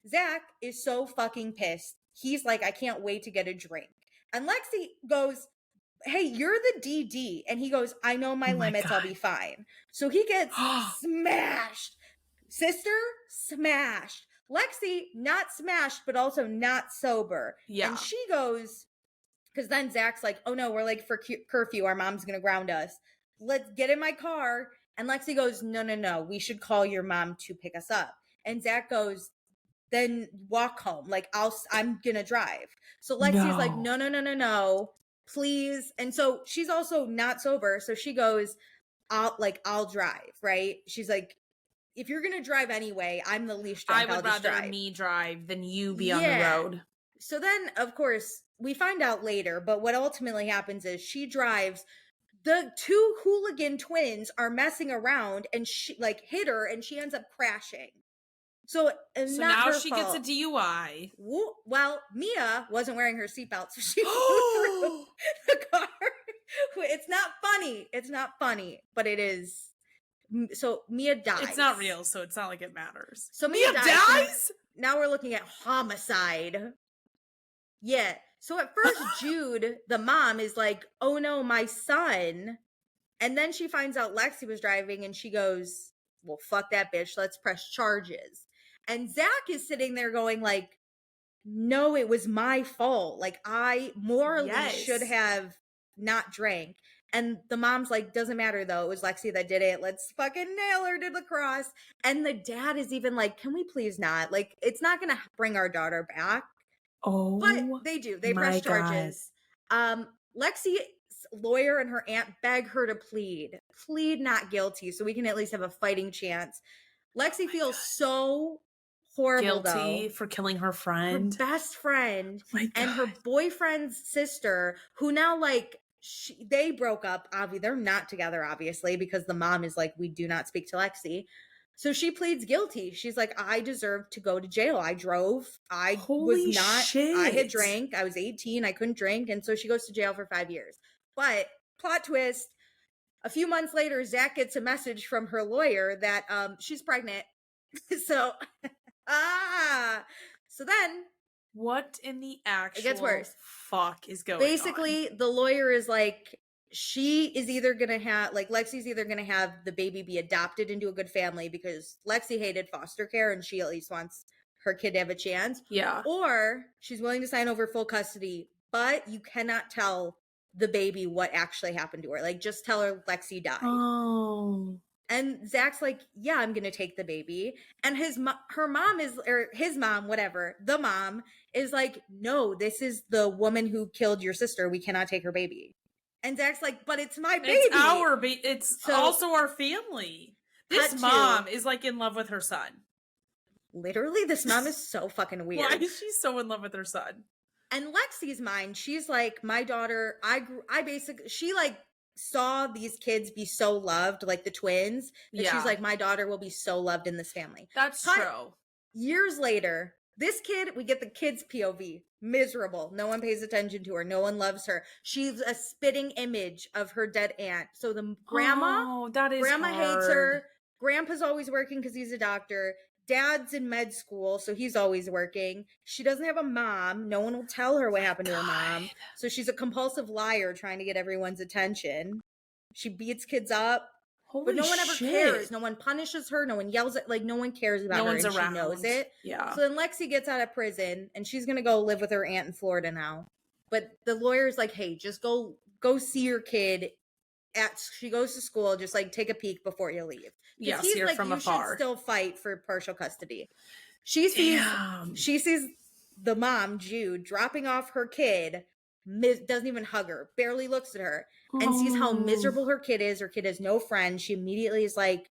Zach is so fucking pissed. He's like, I can't wait to get a drink. And Lexi goes, hey, you're the DD. And he goes, I know my limits. God. I'll be fine. So he gets smashed. Sister, smashed. Lexi, not smashed, but also not sober. Yeah. And she goes, because then Zach's like, oh no, we're like for curfew. Our mom's going to ground us. Let's get in my car. And Lexi goes, no. We should call your mom to pick us up. And Zach goes, then walk home. Like, I'm going to drive. So Lexi's like, no, please. And so she's also not sober. So she goes, I'll drive, right? She's like, if you're going to drive anyway, I'm the least drunk. I would rather me drive than you be on the road. So then, of course, we find out later, but what ultimately happens is she drives. The two hooligan twins are messing around and she like hit her and she ends up crashing. So now she gets a DUI. Well, Mia wasn't wearing her seatbelt, so she flew through the car. It's not funny, but it is. So Mia dies. It's not real, so it's not like it matters. So Mia dies? Now we're looking at homicide. Yeah. So at first, Jude, the mom, is like, oh no, my son. And then she finds out Lexi was driving and she goes, well, fuck that bitch. Let's press charges. And Zach is sitting there going like, no, it was my fault. Like, I morally should have not drank. And the mom's like, doesn't matter though. It was Lexi that did it. Let's fucking nail her to the cross. And the dad is even like, can we please not? Like, it's not going to bring our daughter back. Oh, but they do. They press charges. Lexi's lawyer and her aunt beg her to plead not guilty so we can at least have a fighting chance. Lexi feels so horrible guilty though for killing her friend, her best friend, and her boyfriend's sister, who now like they broke up. They're not together, obviously, because the mom is like, we do not speak to Lexi. So she pleads guilty. She's like, I deserve to go to jail. I drove. I had drank. I was 18. I couldn't drink. And so she goes to jail for 5 years. But plot twist, a few months later, Zach gets a message from her lawyer that she's pregnant. So, so then what in the actual it gets worse. Fuck is going Basically, on? the lawyer is like, she is either going to have, like, Lexi's either going to have the baby be adopted into a good family because Lexi hated foster care and she at least wants her kid to have a chance. Yeah. Or she's willing to sign over full custody, but you cannot tell the baby what actually happened to her. Like, just tell her Lexi died. Oh. And Zach's like, yeah, I'm going to take the baby. And her mom is, or his mom, whatever, the mom is like, no, this is the woman who killed your sister. We cannot take her baby. And Zach's like, but it's my baby. It's our baby. It's also our family. This mom is like in love with her son. Literally, this mom is so fucking weird. Why is she so in love with her son? And Lexi's mind, she's like, my daughter, she like saw these kids be so loved, like the twins, that she's like, my daughter will be so loved in this family. That's true. Years later, this kid, we get the kid's POV. Miserable. No one pays attention to her. No one loves her. She's a spitting image of her dead aunt. So the grandma hates her. Grandpa's always working because he's a doctor. Dad's in med school, so he's always working. She doesn't have a mom. No one will tell her what happened to her mom. So she's a compulsive liar trying to get everyone's attention. She beats kids up. But no one ever cares. No one punishes her. No one yells at, like, no one cares about her, and she knows it. Yeah. So then Lexi gets out of prison, and she's going to go live with her aunt in Florida now. But the lawyer's like, hey, just go see your kid. She goes to school, just, like, take a peek before you leave. Yeah, see her from afar. Should still fight for partial custody. She sees the mom, Jude, dropping off her kid, doesn't even hug her, barely looks at her, and sees how miserable her kid is. Her kid has no friends. She immediately is like,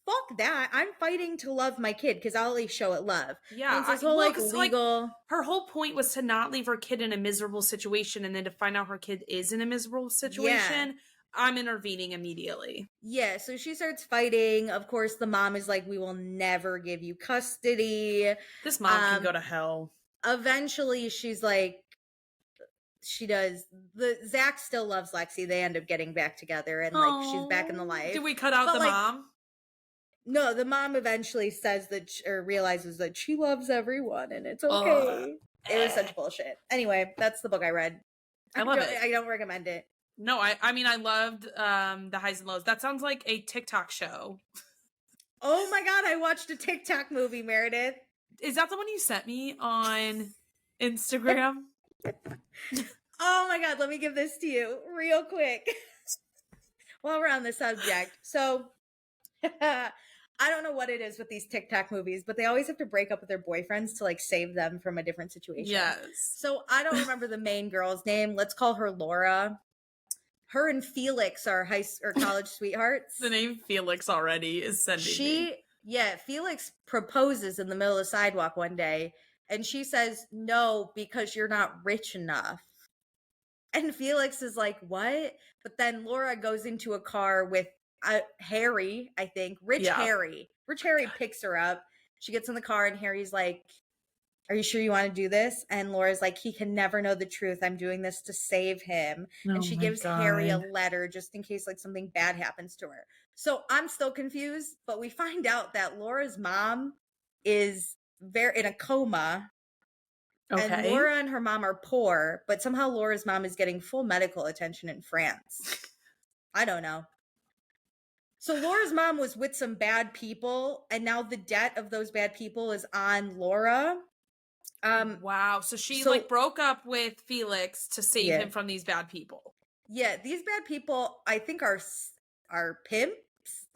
fuck that. I'm fighting to love my kid because I'll at least show it love. Yeah. And it's this legal... her whole point was to not leave her kid in a miserable situation, and then to find out her kid is in a miserable situation. Yeah. I'm intervening immediately. Yeah, so she starts fighting. Of course, the mom is like, we will never give you custody. This mom can go to hell. Eventually, she's like, she does. Zach still loves Lexi. They end up getting back together, and like she's back in the life. Did we cut out the mom? No, the mom eventually says that, or realizes that she loves everyone, and it's okay. It was such bullshit. Anyway, that's the book I read. I love it. I don't recommend it. No, I mean, I loved the highs and lows. That sounds like a TikTok show. Oh my God, I watched a TikTok movie, Meredith. Is that the one you sent me on Instagram? Oh my God, let me give this to you real quick while we're on the subject. So, I don't know what it is with these TikTok movies, but they always have to break up with their boyfriends to like save them from a different situation. Yes. So I don't remember the main girl's name. Let's call her Laura. Her and Felix are college sweethearts. The name Felix already is sending me. Yeah, Felix proposes in the middle of the sidewalk one day, and she says, no, because you're not rich enough. And Felix is like, what? But then Laura goes into a car with Harry, I think. Harry. Rich Harry picks her up. She gets in the car, and Harry's like, are you sure you want to do this? And Laura's like, he can never know the truth. I'm doing this to save him. And she gives Harry a letter just in case like something bad happens to her. So I'm still confused, but we find out that Laura's mom is in a coma. Okay. And Laura and her mom are poor, but somehow Laura's mom is getting full medical attention in France. I don't know. So Laura's mom was with some bad people, and now the debt of those bad people is on Laura. Wow. So she like broke up with Felix to save him from these bad people. Yeah, these bad people, I think, are pimps.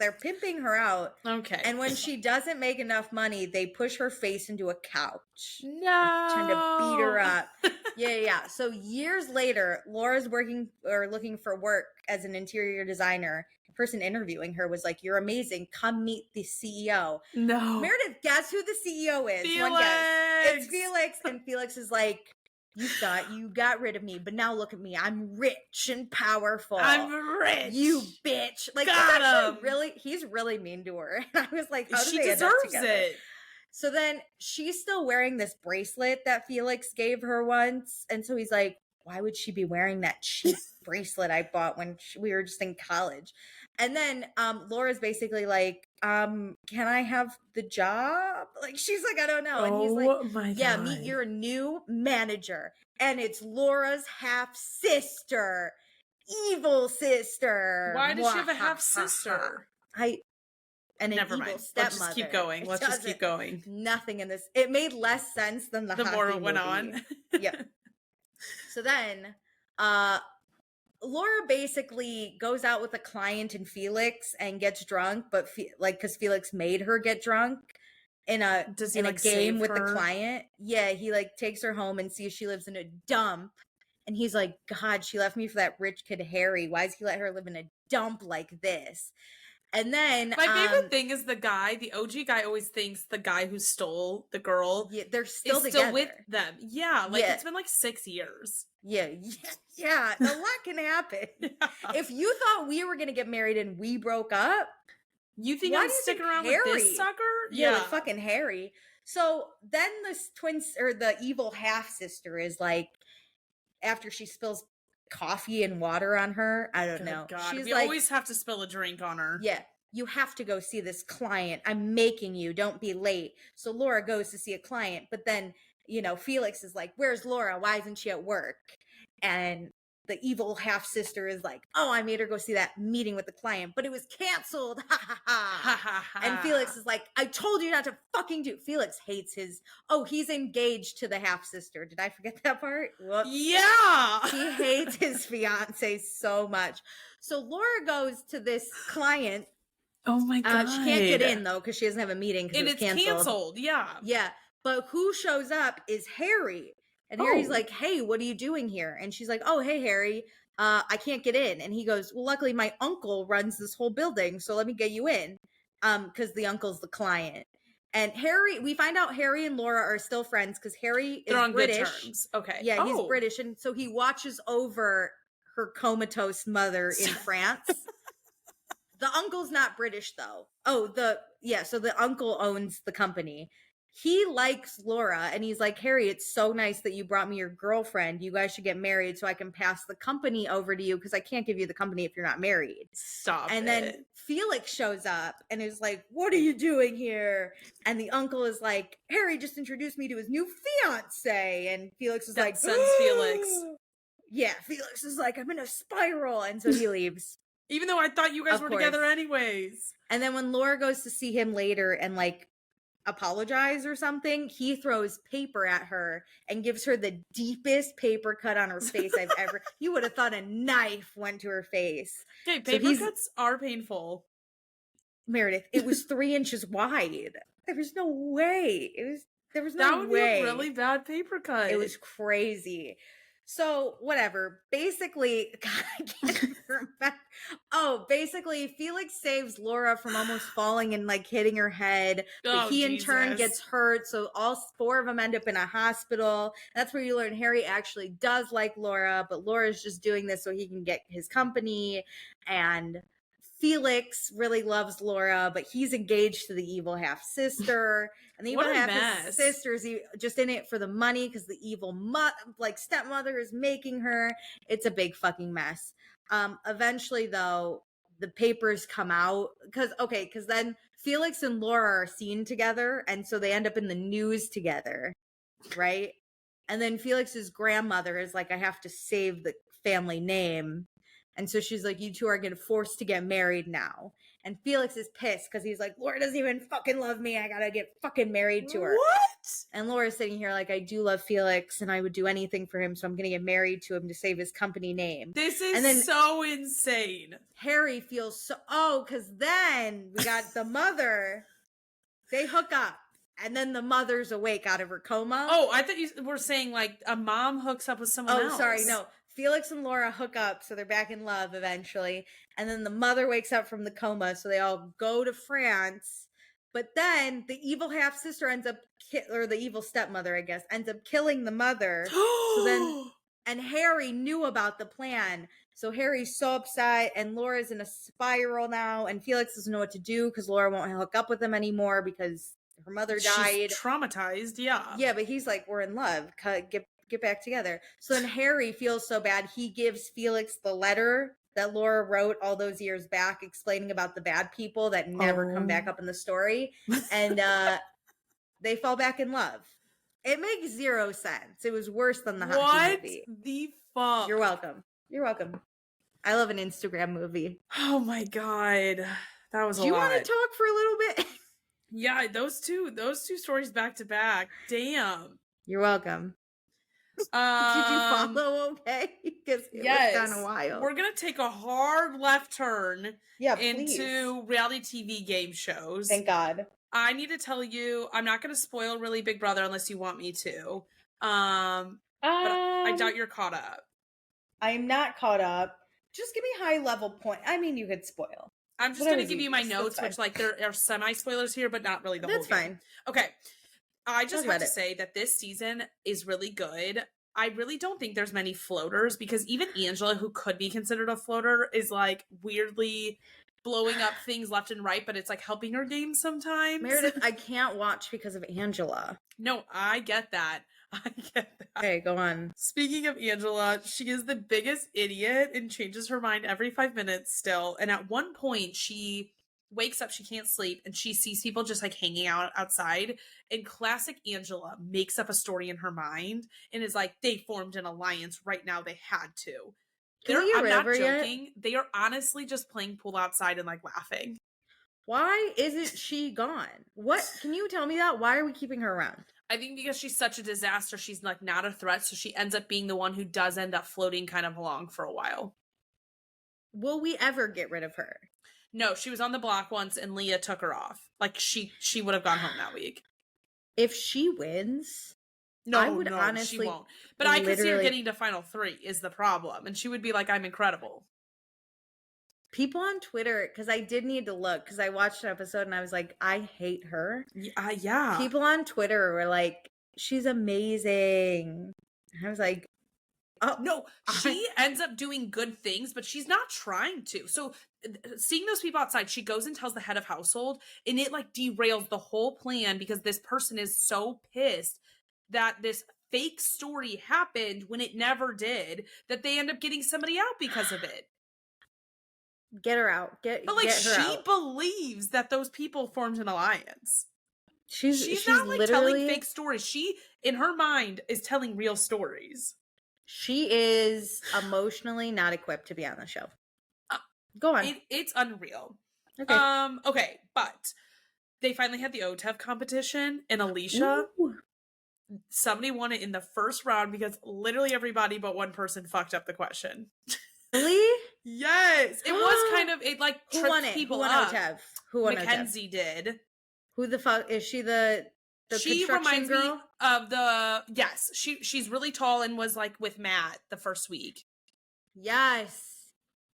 They're pimping her out. Okay. And when she doesn't make enough money, they push her face into a couch. No. Trying to beat her up. Yeah. So years later, Laura's working or looking for work as an interior designer. The person interviewing her was like, "You're amazing. Come meet the CEO." No. Meredith, guess who the CEO is? Felix. One guess. It's Felix. And Felix is like, you got rid of me, but now look at me. I'm rich and powerful. I'm rich. You bitch. Like, he's really mean to her. And I was like, how she they deserves end up together? it. So then she's still wearing this bracelet that Felix gave her once. And so he's like, why would she be wearing that cheap bracelet I bought when we were just in college? And then Laura's basically like, can I have the job? Like, she's like, I don't know. And he's like, yeah, meet your new manager. And it's Laura's half-sister. Evil sister. Why does she have a half-sister? Never mind. Stepmother. Let's just keep going. Let's just keep going. Nothing in this. It made less sense than the more it movie. went on. Yeah. So then, Laura basically goes out with a client and Felix and gets drunk, but because Felix made her get drunk in a game with the client. Yeah, he like takes her home and sees she lives in a dump. And he's like, God, she left me for that rich kid Harry. Why does he let her live in a dump like this? And then my favorite thing is the OG guy always thinks the guy who stole the girl they're still together. Still with them. Yeah, it's been like 6 years. Yeah. A lot can happen. Yeah. If you thought we were gonna get married and we broke up, you think I'm sticking around with this sucker? Yeah, with fucking Harry. So then this the evil half sister is like, after she spills coffee and water on her, I don't know. God, we always have to spill a drink on her. Yeah, you have to go see this client. I'm making you. Don't be late. So Laura goes to see a client, but then, Felix is like, where's Laura? Why isn't she at work? And the evil half-sister is like, oh, I made her go see that meeting with the client, but it was canceled. Ha ha ha. And Felix is like, I told you not to fucking do. Felix hates he's engaged to the half-sister. Did I forget that part? Whoops. Yeah. He hates his fiance so much. So Laura goes to this client. Oh my God. She can't get in though, because she doesn't have a meeting because it's canceled. Yeah. Yeah. But who shows up is Harry. And Harry's like, hey, what are you doing here? And she's like, oh, hey, Harry, I can't get in. And he goes, well, luckily my uncle runs this whole building, so let me get you in. Because the uncle's the client. And we find out Harry and Laura are still friends because Harry is on British. Good terms. Okay. Yeah, he's British. And so he watches over her comatose mother in France. The uncle's not British, though. So the uncle owns the company. He likes Laura, and he's like, Harry, it's so nice that you brought me your girlfriend. You guys should get married so I can pass the company over to you, because I can't give you the company if you're not married. Stop And then Felix shows up and is like, what are you doing here? And the uncle is like, Harry just introduced me to his new fiance. And Felix is like, sends Felix. Yeah, Felix is like, I'm in a spiral. And so he leaves. Even though I thought you guys were together anyways. And then when Laura goes to see him later and like apologize or something, he throws paper at her and gives her the deepest paper cut on her face I've ever. You would have thought a knife went to her face. Okay, paper cuts are painful. Meredith, it was 3 inches wide. There was no way. There was no way. That would be a really bad paper cut. It was crazy. So whatever. Basically, God, I can't remember. Basically, Felix saves Laura from almost falling and like hitting her head. But he in turn gets hurt. So all 4 of them end up in a hospital. That's where you learn Harry actually does like Laura, but Laura's just doing this so he can get his company. And Felix really loves Laura, but he's engaged to the evil half-sister. And the evil half-sister's just in it for the money because the evil stepmother is making her. It's a big fucking mess. Eventually, though, the papers come out because then Felix and Laura are seen together, and so they end up in the news together, right? And then Felix's grandmother is like, I have to save the family name. And so she's like, you two are getting forced to get married now. And Felix is pissed because he's like, Laura doesn't even fucking love me. I gotta get fucking married to her. What? And Laura's sitting here like, I do love Felix and I would do anything for him, so I'm gonna get married to him to save his company name. This is so insane. Harry feels so, because then we got the mother. They hook up. And then the mother's awake out of her coma. Oh, I thought you were saying like a mom hooks up with someone else. Oh, sorry, no. Felix and Laura hook up, so they're back in love eventually. And then the mother wakes up from the coma, so they all go to France. But then the evil half-sister ends up, or the evil stepmother, I guess, ends up killing the mother. So then, and Harry knew about the plan. So Harry's so upset, and Laura's in a spiral now, and Felix doesn't know what to do because Laura won't hook up with him anymore because her mother died. She's traumatized, yeah. Yeah, but he's like, we're in love. Get back together. So then Harry feels so bad. He gives Felix the letter that Laura wrote all those years back explaining about the bad people that never come back up in the story. And they fall back in love. It makes zero sense. It was worse than the hockey movie. What the fuck? You're welcome. You're welcome. I love an Instagram movie. Oh my God. That was a lot. Do you want to talk for a little bit? Yeah, those two stories back to back. Damn. You're welcome. Did you follow okay? Because it was kind of wild. We're going to take a hard left turn please. Into reality TV game shows. Thank God. I need to tell you, I'm not going to spoil really Big Brother unless you want me to. But I doubt you're caught up. I'm not caught up. Just give me high level point. I mean, you could spoil. I'm just going to give you my notes, which like there are semi-spoilers here, but not really the whole game. That's fine. Okay. I just want to say that this season is really good. I really don't think there's many floaters because even Angela, who could be considered a floater, is like weirdly blowing up things left and right, but it's like helping her game sometimes. Meredith, I can't watch because of Angela. No, I get that. Okay, go on. Speaking of Angela, she is the biggest idiot and changes her mind every 5 minutes still. And at one point, she wakes up, she can't sleep, and she sees people just like hanging out outside. And classic Angela makes up a story in her mind and is like, they formed an alliance right now. They had to. I'm not joking. They are honestly just playing pool outside and like laughing. Why isn't she gone? What? Can you tell me that? Why are we keeping her around? I think because she's such a disaster, she's like not a threat, so she ends up being the one who does end up floating kind of along for a while. Will we ever get rid of her? No, she was on the block once and Leah took her off. Like she would have gone home that week. If she wins, honestly, she won't. But I could see her getting to final 3 is the problem. And she would be like, I'm incredible. People on Twitter, because I did need to look, because I watched an episode and I was like, I hate her. Yeah. People on Twitter were like, she's amazing. I was like, oh. No, she ends up doing good things, but she's not trying to. So seeing those people outside, she goes and tells the head of household, and it like derails the whole plan because this person is so pissed that this fake story happened when it never did, that they end up getting somebody out because of it. Get her out. But like she believes that those people formed an alliance. She's not like telling fake stories. She, in her mind, is telling real stories. She is emotionally not equipped to be on the show. Go on. It's unreal. Okay. Okay, but they finally had the OTEV competition, and Alicia, somebody won it in the first round because literally everybody but one person fucked up the question. Really? Yes. It was kind of, it like tripped people up. Who won Mackenzie did. Who the fuck is she? The she reminds girl? Me of the she's really tall and was like with Matt the first week. Yes.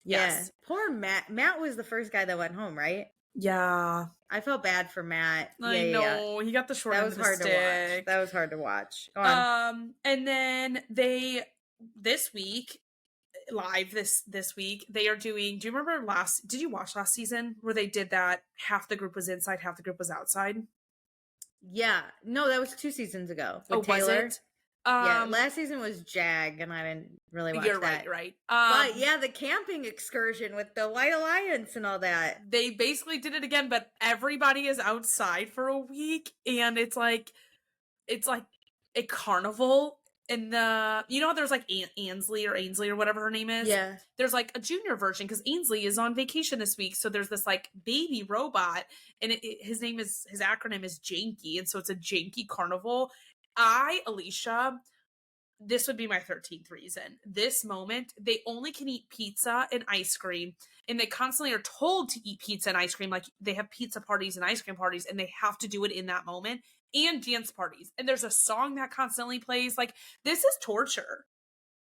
Yeah. Poor Matt. Matt was the first guy that went home, right? Yeah. I felt bad for Matt. I know. He got the short end of the stick. To watch. That was hard to watch. Go on. And then this week, live this week, they are doing, do you remember did you watch last season where they did that half the group was inside, half the group was outside? Yeah. No, that was 2 seasons ago. With Taylor. Was it? Yeah, last season was Jag, and I didn't really watch that. You're right. But yeah, the camping excursion with the White Alliance and all that. They basically did it again, but everybody is outside for a week, and it's like a carnival. in the, you know how there's like Ainsley or whatever her name is? Yeah. There's like a junior version because Ainsley is on vacation this week. So there's this like baby robot and his acronym is Janky. And so it's a Janky carnival. Alicia, this would be my 13th reason. This moment, they only can eat pizza and ice cream. And they constantly are told to eat pizza and ice cream. Like they have pizza parties and ice cream parties and they have to do it in that moment. And dance parties. And there's a song that constantly plays. Like, this is torture.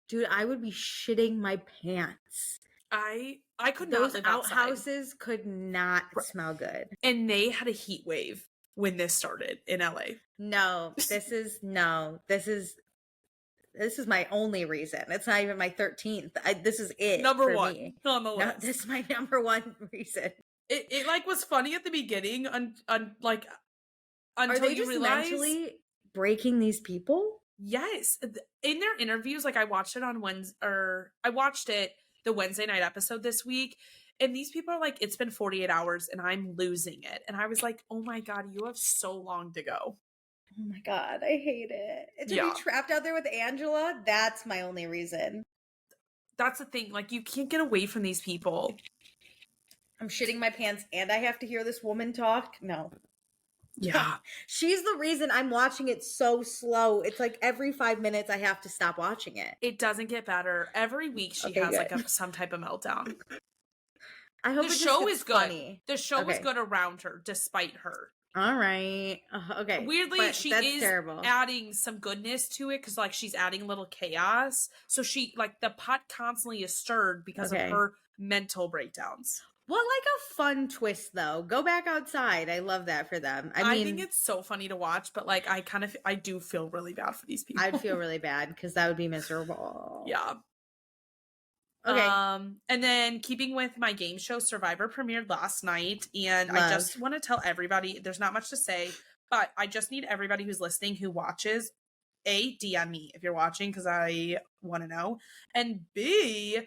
Dude, I would be shitting my pants. I could not live outside. Those outhouses could not smell good. And they had a heat wave when this started in LA. No, this is my only reason. It's not even my 13th. This is it. Number for one me. on the list. No, this is my number one reason. It like was funny at the beginning until Are they you just realize mentally breaking these people? Yes, in their interviews, like I watched it on the Wednesday night episode this week, and these people are like, it's been 48 hours and I'm losing it, and I was like, oh my god, you have so long to go. Oh my god, I hate it. To be trapped out there with Angela, that's my only reason. That's the thing, like you can't get away from these people. I'm shitting my pants and I have to hear this woman talk? No. Yeah. She's the reason I'm watching it so slow. It's like every 5 minutes I have to stop watching it. It doesn't get better. Every week she has like some type of meltdown. I hope the show is good. Funny. The show is good around her, despite her. All right. Okay. Weirdly, she is adding some goodness to it because like she's adding a little chaos. So she like the pot constantly is stirred because of her mental breakdowns. What like a fun twist though. Go back outside. I love that for them. I think it's so funny to watch, but like I do feel really bad for these people. I'd feel really bad because that would be miserable. Yeah. Okay. And then keeping with my game show, Survivor premiered last night, and I just want to tell everybody, there's not much to say, but I just need everybody who's listening who watches, A, DM me if you're watching because I want to know, and B,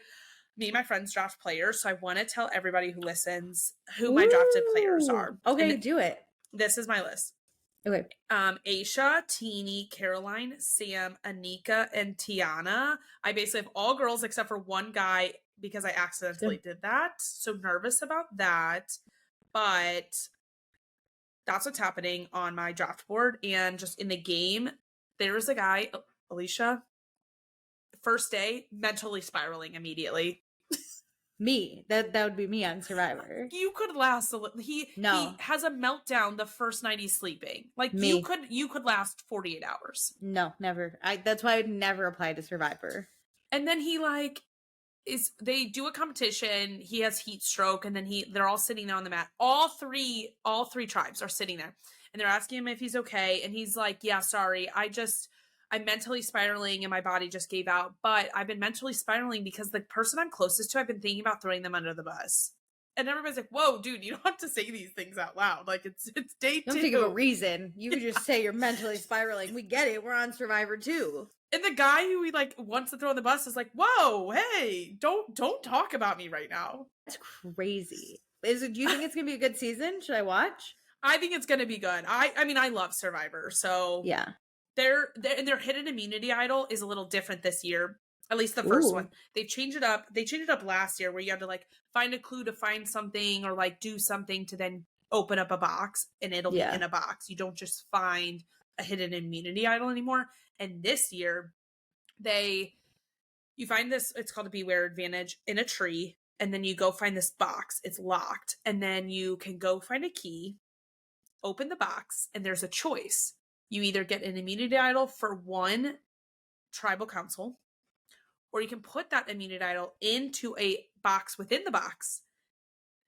me and my friends draft players, so I want to tell everybody who listens who my drafted players are. Okay, do it. This is my list. Okay. Aisha, Teeny, Caroline, Sam, Anika, and Tiana. I basically have all girls except for one guy because I accidentally did that. So nervous about that. But that's what's happening on my draft board. And just in the game, there was a guy, Alicia, first day, mentally spiraling immediately. Me. That would be me on Survivor. You could last he has a meltdown the first night he's sleeping. Like me. you could last 48 hours. No, never. That's why I would never apply to Survivor. And then he like they do a competition, he has heat stroke, and then they're all sitting there on the mat. All three tribes are sitting there. And they're asking him if he's okay, and he's like, "Yeah, sorry. I'm mentally spiraling and my body just gave out, but I've been mentally spiraling because the person I'm closest to, I've been thinking about throwing them under the bus." And everybody's like, "Whoa, dude, you don't have to say these things out loud. Like it's day 2. Don't think of a reason. You could just say you're mentally spiraling. We get it. We're on Survivor too." And the guy who we like wants to throw on the bus is like, "Whoa, hey, don't talk about me right now." That's crazy. Do you think it's gonna be a good season? Should I watch? I think it's gonna be good. I mean, I love Survivor, so yeah. Their hidden immunity idol is a little different this year. At least the first one. They changed it up. They changed it up last year where you had to like find a clue to find something or like do something to then open up a box and it'll be in a box. You don't just find a hidden immunity idol anymore. And this year you find this, it's called a Beware Advantage, in a tree, and then you go find this box. It's locked. And then you can go find a key, open the box, and there's a choice. You either get an immunity idol for one tribal council, or you can put that immunity idol into a box within the box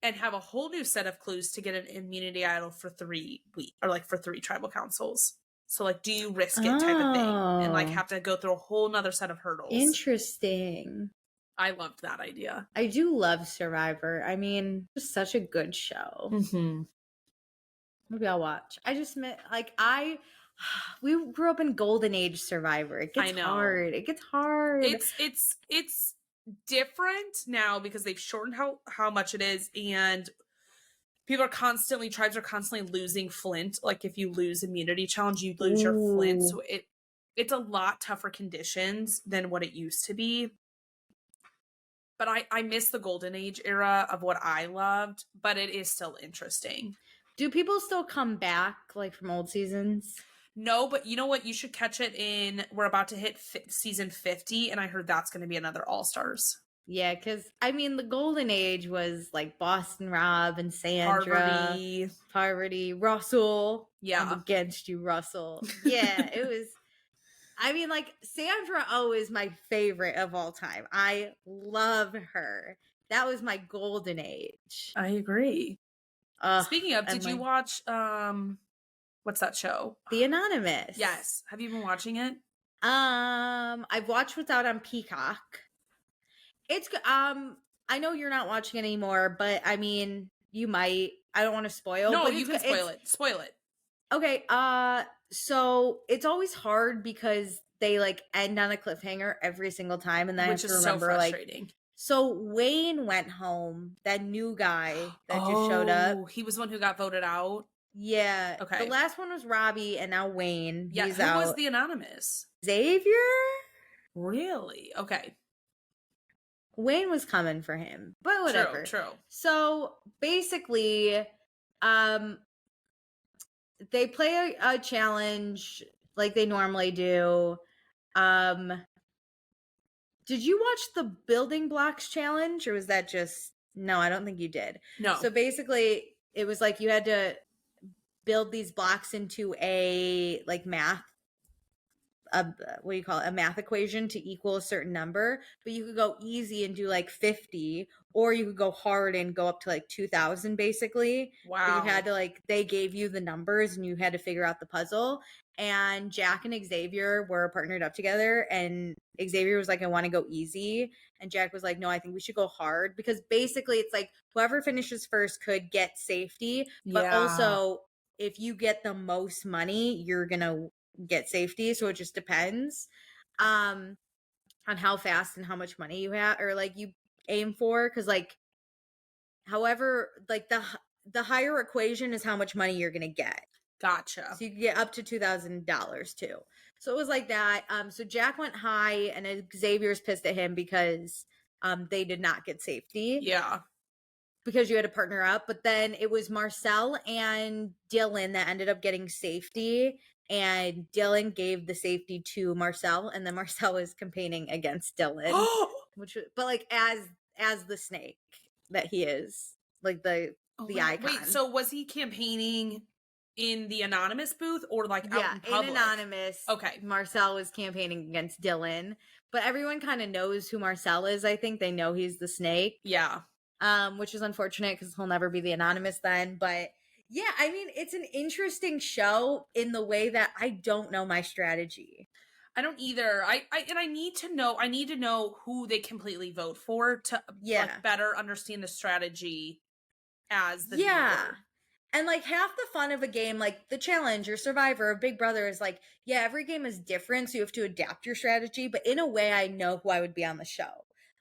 and have a whole new set of clues to get an immunity idol for 3 weeks or like for 3 tribal councils. So like, do you risk it type of thing and like have to go through a whole nother set of hurdles. Interesting. I loved that idea. I do love Survivor. I mean, it's such a good show. Mm-hmm. Maybe I'll watch. I just meant like we grew up in golden age Survivor. It gets hard. It gets hard. It's different now because they've shortened how much it is, and tribes are constantly losing flint. Like if you lose immunity challenge, you lose your flint. So it's a lot tougher conditions than what it used to be. But I miss the golden age era of what I loved, but it is still interesting. Do people still come back like from old seasons? No, but you know what? You should catch it we're about to hit season 50, and I heard that's going to be another All-Stars. Yeah, because I mean, the golden age was like Boston Rob and Sandra. Parvati, Russell. Yeah. I'm against you, Russell. Yeah, it was. I mean, like, Sandra Oh is my favorite of all time. I love her. That was my golden age. I agree. Speaking of, did you watch, what's that show? The Anonymous. Yes. Have you been watching it? I've watched what's out on Peacock. It's, I know you're not watching it anymore, but I mean, you might. I don't want to spoil. No, but you can spoil it. Spoil it. Okay, so it's always hard because they like end on a cliffhanger every single time, and then which I have to is remember, so frustrating. Like, so Wayne went home, that new guy that just showed up. He was the one who got voted out? Yeah. Okay. The last one was Robbie, and now Wayne. Yeah, He's who out. was the Anonymous? Xavier? Really? Okay. Wayne was coming for him, but whatever. True. So basically, they play a challenge like they normally do. Did you watch the building blocks challenge, or was that just... No, I don't think you did. No. So basically, it was like you had to build these blocks into a like math, what do you call it? A math equation to equal a certain number, but you could go easy and do like 50, or you could go hard and go up to like 2,000 basically. Wow. But you had to like, they gave you the numbers and you had to figure out the puzzle. And Jack and Xavier were partnered up together, and Xavier was like, I want to go easy. And Jack was like, no, I think we should go hard, because basically it's like whoever finishes first could get safety, but also if you get the most money, you're going to get safety. So it just depends on how fast and how much money you have, or like you aim for, because like however, like the higher equation is how much money you're gonna get. Gotcha. So you can get up to $2,000 too. So it was like that. So Jack went high, and Xavier's pissed at him because they did not get safety. Yeah. Because you had to partner up. But then it was Marcel and Dylan that ended up getting safety, and Dylan gave the safety to Marcel, and then Marcel was campaigning against Dylan. But like as the snake that he is, like the icon. Wait, so was he campaigning in the Anonymous booth or like out in public? In Anonymous. Okay. Marcel was campaigning against Dylan, but everyone kind of knows who Marcel is. I think they know he's the snake. Yeah. Which is unfortunate because he'll never be the Anonymous then. But yeah, I mean, it's an interesting show in the way that I don't know my strategy. I don't either. I need to know who they completely vote for to like, better understand the strategy as the viewer. And like half the fun of a game, like the challenge or Survivor or Big Brother, is like, yeah, every game is different, so you have to adapt your strategy. But in a way, I know who I would be on the show.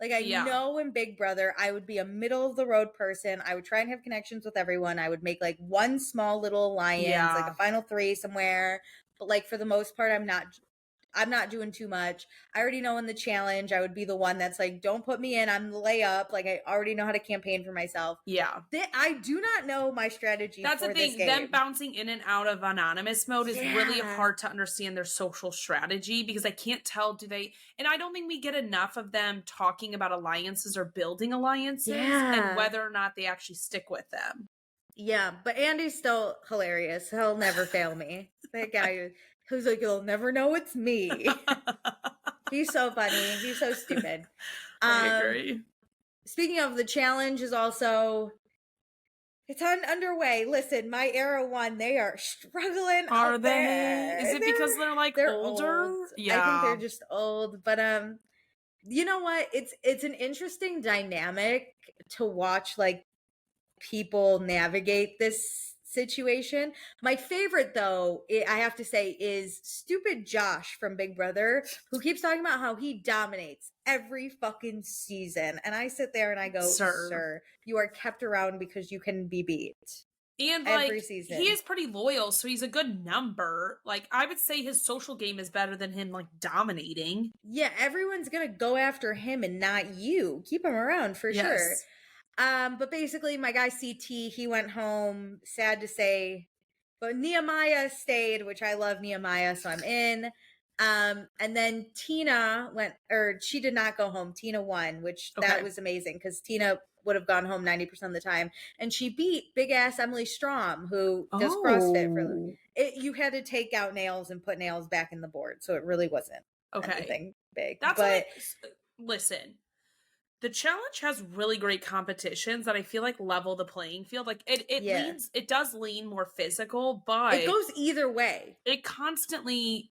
Like, I know in Big Brother, I would be a middle of the road person. I would try and have connections with everyone. I would make like one small little alliance, like a final three somewhere. But like for the most part, I'm not doing too much. I already know in the challenge, I would be the one that's like, don't put me in. I'm the layup. Like, I already know how to campaign for myself. Yeah. I do not know my strategy. That's the thing. Them bouncing in and out of Anonymous mode is really hard to understand their social strategy, because I can't tell, and I don't think we get enough of them talking about alliances or building alliances and whether or not they actually stick with them. Yeah, but Andy's still hilarious. He'll never fail me. That guy who's like, you'll never know it's me. He's so funny. He's so stupid. I agree. Speaking of, the challenge is also, it's underway. Listen, my era one, they are struggling. Are they? There. Is it because they're older? Old. Yeah. I think they're just old. But you know what? It's an interesting dynamic to watch, like, people navigate this situation. My favorite, though, I have to say, is stupid Josh from Big Brother, who keeps talking about how he dominates every fucking season. And I sit there and I go, sir, you are kept around because you can be beat. And, every like, season. he is pretty loyal, so he's a good number. Like, I would say his social game is better than him, like, dominating. Yeah, everyone's gonna go after him and not you. Keep him around for sure. But basically, my guy CT, he went home, sad to say, but Nehemiah stayed, which I love Nehemiah, so I'm in. And then Tina went, or she did not go home. Tina won, which that was amazing because Tina would have gone home 90% of the time. And she beat big ass Emily Strom, who does CrossFit for them. You had to take out nails and put nails back in the board, so it really wasn't anything big. Listen, the challenge has really great competitions that I feel like level the playing field. Like it does lean more physical, but it goes either way. It constantly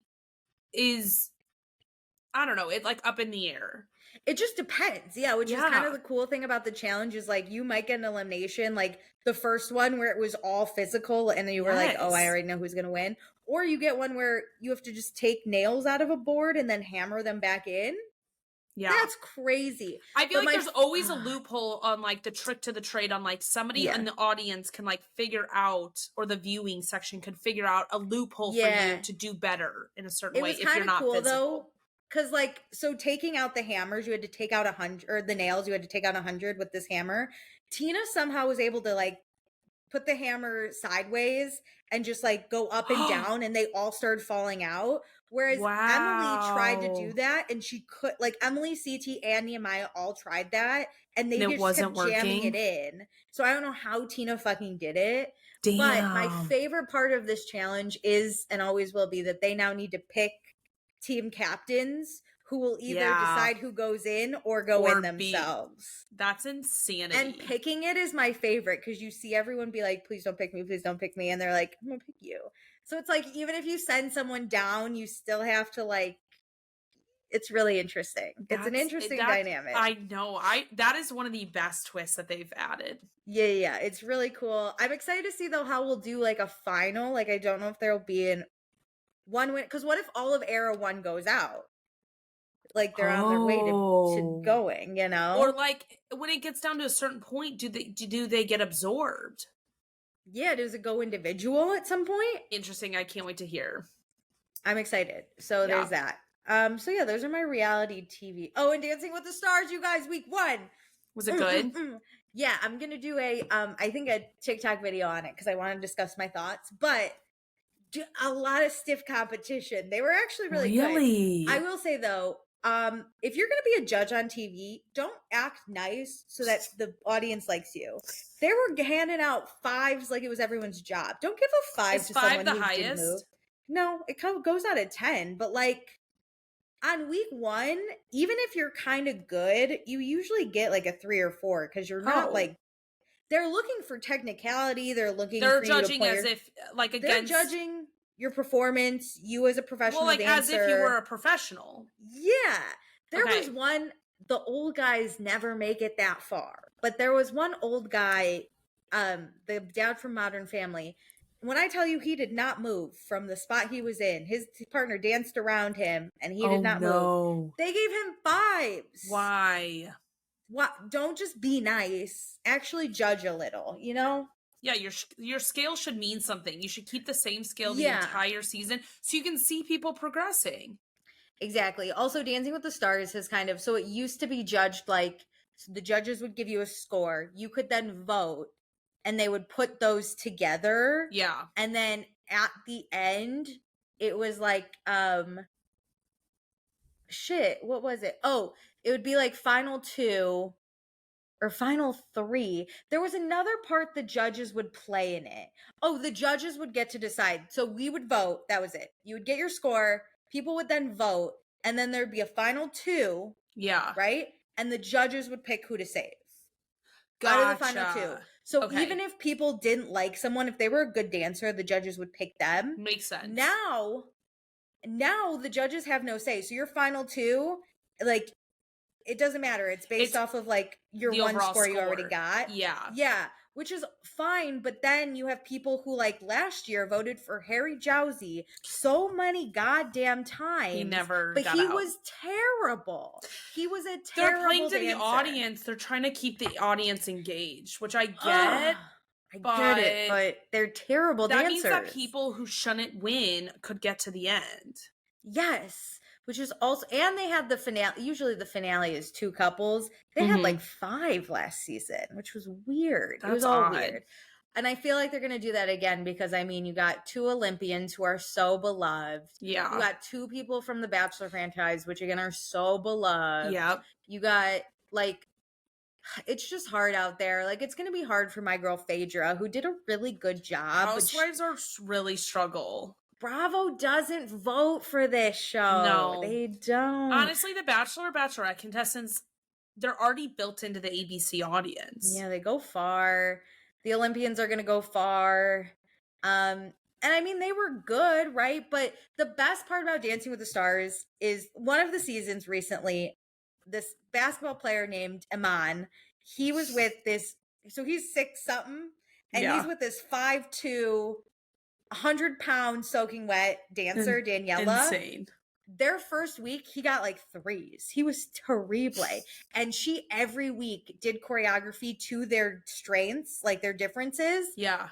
is, I don't know, it like up in the air. It just depends. Yeah, which is kind of the cool thing about the challenge is like you might get an elimination, like the first one where it was all physical and then you were like, oh, I already know who's going to win. Or you get one where you have to just take nails out of a board and then hammer them back in. Yeah. That's crazy. I feel like there's always a loophole on like the trick to the trade on like somebody in the audience can like figure out, or the viewing section could figure out a loophole for you to do better in a certain way if you're not physical. Though, because like, so taking out the hammers, you had to take out 100, or the nails, you had to take out 100 with this hammer. Tina somehow was able to like put the hammer sideways and just like go up and down and they all started falling out. Whereas Emily tried to do that and she could, like Emily, CT, and Nehemiah all tried that and they just kept jamming it in. So I don't know how Tina fucking did it. Damn. But my favorite part of this challenge is, and always will be, that they now need to pick team captains who will either decide who goes in or go in themselves. That's insanity. And picking it is my favorite because you see everyone be like, please don't pick me, please don't pick me. And they're like, I'm gonna pick you. So it's like, even if you send someone down, you still have to like, it's really interesting. It's an interesting dynamic. I know. That is one of the best twists that they've added. Yeah. It's really cool. I'm excited to see though how we'll do like a final. Like, I don't know if there'll be an one win, because what if all of Era 1 goes out? Like they're on their way to going, you know? Or like when it gets down to a certain point, do they get absorbed? Yeah, does it go individual at some point? Interesting. I can't wait to hear. I'm excited. So there's that. So yeah, those are my reality TV. Oh, and Dancing with the Stars, you guys, week 1. Was it good? Yeah, I'm gonna do I think a TikTok video on it because I want to discuss my thoughts, but a lot of stiff competition. They were actually really good. I will say though, if you're gonna be a judge on TV, don't act nice so that the audience likes you. They were handing out 5s like it was everyone's job. Don't give a 5 to someone who didn't move. No, it kind of goes out of 10, but like on week 1, even if you're kind of good, you usually get like a 3 or 4 because you're not like, they're looking for technicality. They're judging as if like against. They're judging your performance, you as a professional dancer. As if you were a professional. Yeah. There was one, the old guys never make it that far. But there was one old guy, the dad from Modern Family. When I tell you he did not move from the spot he was in, his partner danced around him and he did not move. They gave him 5s. Why? What? Don't just be nice. Actually judge a little, you know? Yeah, your scale should mean something. You should keep the same scale the entire season so you can see people progressing. Exactly. Also, Dancing with the Stars has kind of, so it used to be judged like, so the judges would give you a score. You could then vote and they would put those together. Yeah. And then at the end, it was like, what was it? Oh, it would be like final 2 or final 3. There was another part the judges would play in it. Oh, the judges would get to decide. So we would vote. That was it. You would get your score. People would then vote. And then there'd be a final 2. Yeah. Right? And the judges would pick who to save. Out of the final 2. So even if people didn't like someone, if they were a good dancer, the judges would pick them. Makes sense. Now the judges have no say. So your final 2, like, it doesn't matter. It's based off of like your one score you already got. Yeah. Which is fine. But then you have people who like last year voted for Harry Jowsey so many goddamn times. He never But he was terrible. He was a terrible They're playing to dancer. the audience. They're trying to keep the audience engaged, which I get. I get it, but they're terrible dancers. That means that people who shouldn't win could get to the end. Yes. Which is also, and they had the finale. Usually the finale is 2 couples. They had like 5 last season, which was weird. It was all weird. And I feel like they're going to do that again because, I mean, you got 2 Olympians who are so beloved. Yeah. You got 2 people from the Bachelor franchise, which again are so beloved. Yep. You got, like, it's just hard out there. Like, it's going to be hard for my girl Phaedra, who did a really good job. Housewives are really struggle. Bravo doesn't vote for this show. No. They don't. Honestly, the Bachelor, Bachelorette contestants, they're already built into the ABC audience. Yeah, they go far. The Olympians are going to go far. And I mean, they were good, right? But the best part about Dancing with the Stars is one of the seasons recently, this basketball player named Iman, he was with this, so he's 6 something, and he's with this 5'2", 100-pound soaking wet dancer, Daniela. Insane. Their first week, he got like 3s. He was terrible. And she every week did choreography to their strengths, like their differences. Yeah.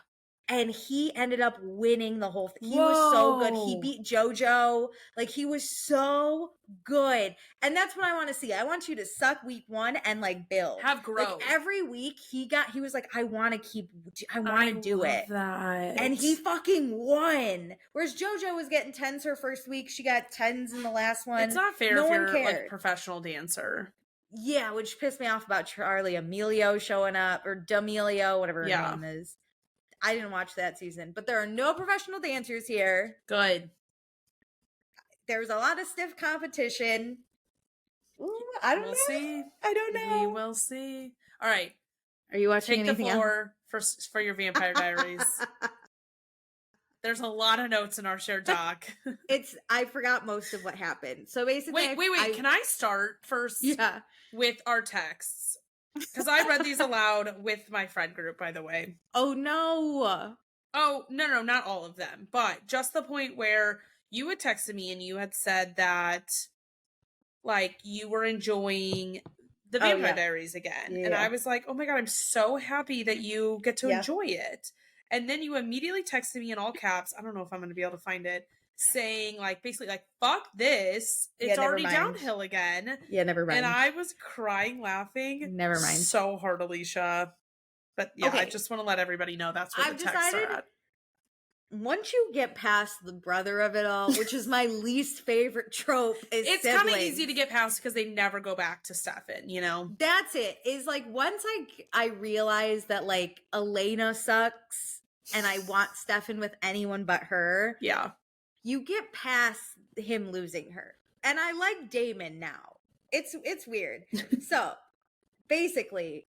And he ended up winning the whole thing. He was so good. He beat JoJo. Like, he was so good. And that's what I want to see. I want you to suck week 1 and like build. Have growth. Like, every week he was like, I want to do it. That. And he fucking won. Whereas JoJo was getting 10s her first week. She got 10s in the last one. It's not fair if you're like a professional dancer. Yeah, which pissed me off about Charlie Amelio showing up, or D'Amelio, whatever her name is. I didn't watch that season, but there are no professional dancers here. Good. There's a lot of stiff competition. Ooh, I don't know. See. I don't know. We will see. All right. Are you watching anything Take the floor for your Vampire Diaries. There's a lot of notes in our shared doc. I forgot most of what happened. So basically, wait. Can I start first? Yeah. With our texts. Because I read these aloud with my friend group, by the way. Oh, no. Oh, no, not all of them. But just the point where you had texted me and you had said that, like, you were enjoying the Vampire Diaries again. Yeah. And I was like, oh my God, I'm so happy that you get to enjoy it. And then you immediately texted me in all caps. I don't know if I'm going to be able to find it. Saying, like, basically, like, fuck this. It's already downhill again. Yeah, never mind. And I was crying, laughing. Never mind. So hard, Alicia. But yeah, I just want to let everybody know that's where the texts are at. Once you get past the brother of it all, which is my least favorite trope, is it's kind of easy to get past because they never go back to Stefan, you know? That's it. Is like, once I realize that, like, Elena sucks and I want Stefan with anyone but her. Yeah. You get past him losing her. And I like Damon now. It's weird. So, basically,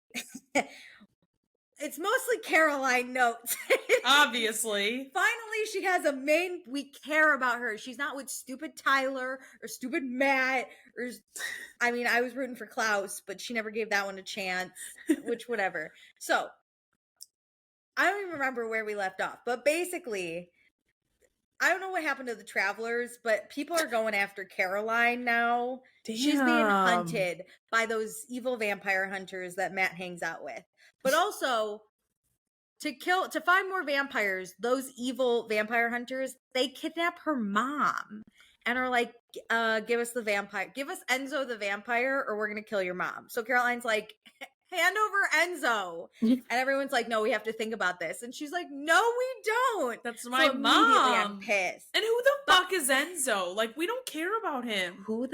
it's mostly Caroline notes. Obviously. Finally, she has a main, we care about her. She's not with stupid Tyler or stupid Matt. I mean, I was rooting for Klaus, but she never gave that one a chance, which whatever. So, I don't even remember where we left off. But basically, I don't know what happened to the Travelers, but people are going after Caroline now. Damn. She's being hunted by those evil vampire hunters that Matt hangs out with. But also, to find more vampires, those evil vampire hunters, they kidnap her mom and are like, give us Enzo the vampire, or we're going to kill your mom. So Caroline's like, hand over Enzo. And everyone's like, no, we have to think about this. And she's like, no, we don't. That's my mom. I'm pissed. And who the fuck is Enzo? Like, we don't care about him. Who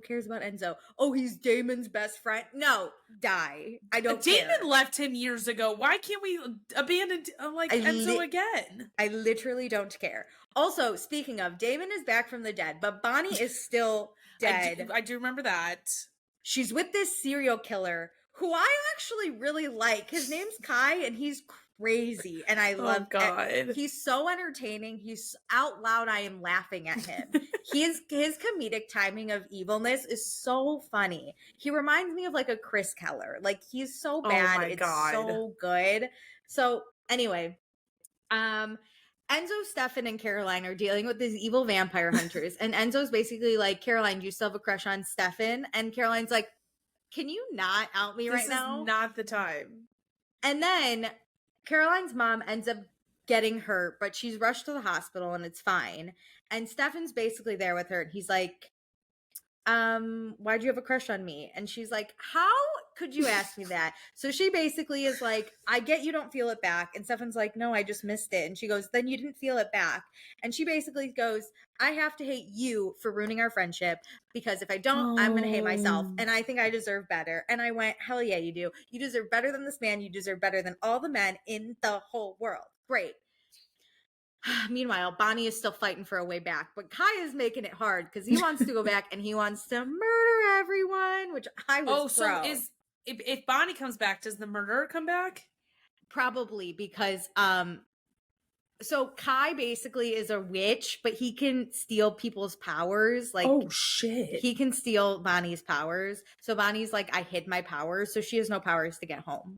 cares about Enzo? Oh, he's Damon's best friend. No, die. I don't care. Damon left him years ago. Why can't we abandon Enzo again? I literally don't care. Also, speaking of, Damon is back from the dead, but Bonnie is still dead. I do remember that. She's with this serial killer who I actually really like. His name's Kai, and he's crazy, and I love it. He's so entertaining. He's out loud. I am laughing at him. His comedic timing of evilness is so funny. He reminds me of like a Chris Keller. Like, he's so bad. It's so good. So anyway, Enzo, Stefan, and Caroline are dealing with these evil vampire hunters, and Enzo's basically like, Caroline, do you still have a crush on Stefan? And Caroline's like, can you not out me right now? This is not the time. And then Caroline's mom ends up getting hurt, but she's rushed to the hospital and it's fine. And Stefan's basically there with her, and he's like, why'd you have a crush on me? And she's like, how could you ask me that? So she basically is like, I get you don't feel it back. And Stefan's like, no, I just missed it. And she goes, then you didn't feel it back. And she basically goes, I have to hate you for ruining our friendship, because if I don't, I'm going to hate myself. And I think I deserve better. And I went, hell yeah, you do. You deserve better than this man. You deserve better than all the men in the whole world. Great. Meanwhile, Bonnie is still fighting for a way back, but Kai is making it hard because he wants to go back and he wants to murder everyone, which I was pro. So if Bonnie comes back, does the murderer come back? Probably, because so Kai basically is a witch, but he can steal people's powers. Like, oh shit, he can steal Bonnie's powers. So Bonnie's like, I hid my powers, so she has no powers to get home.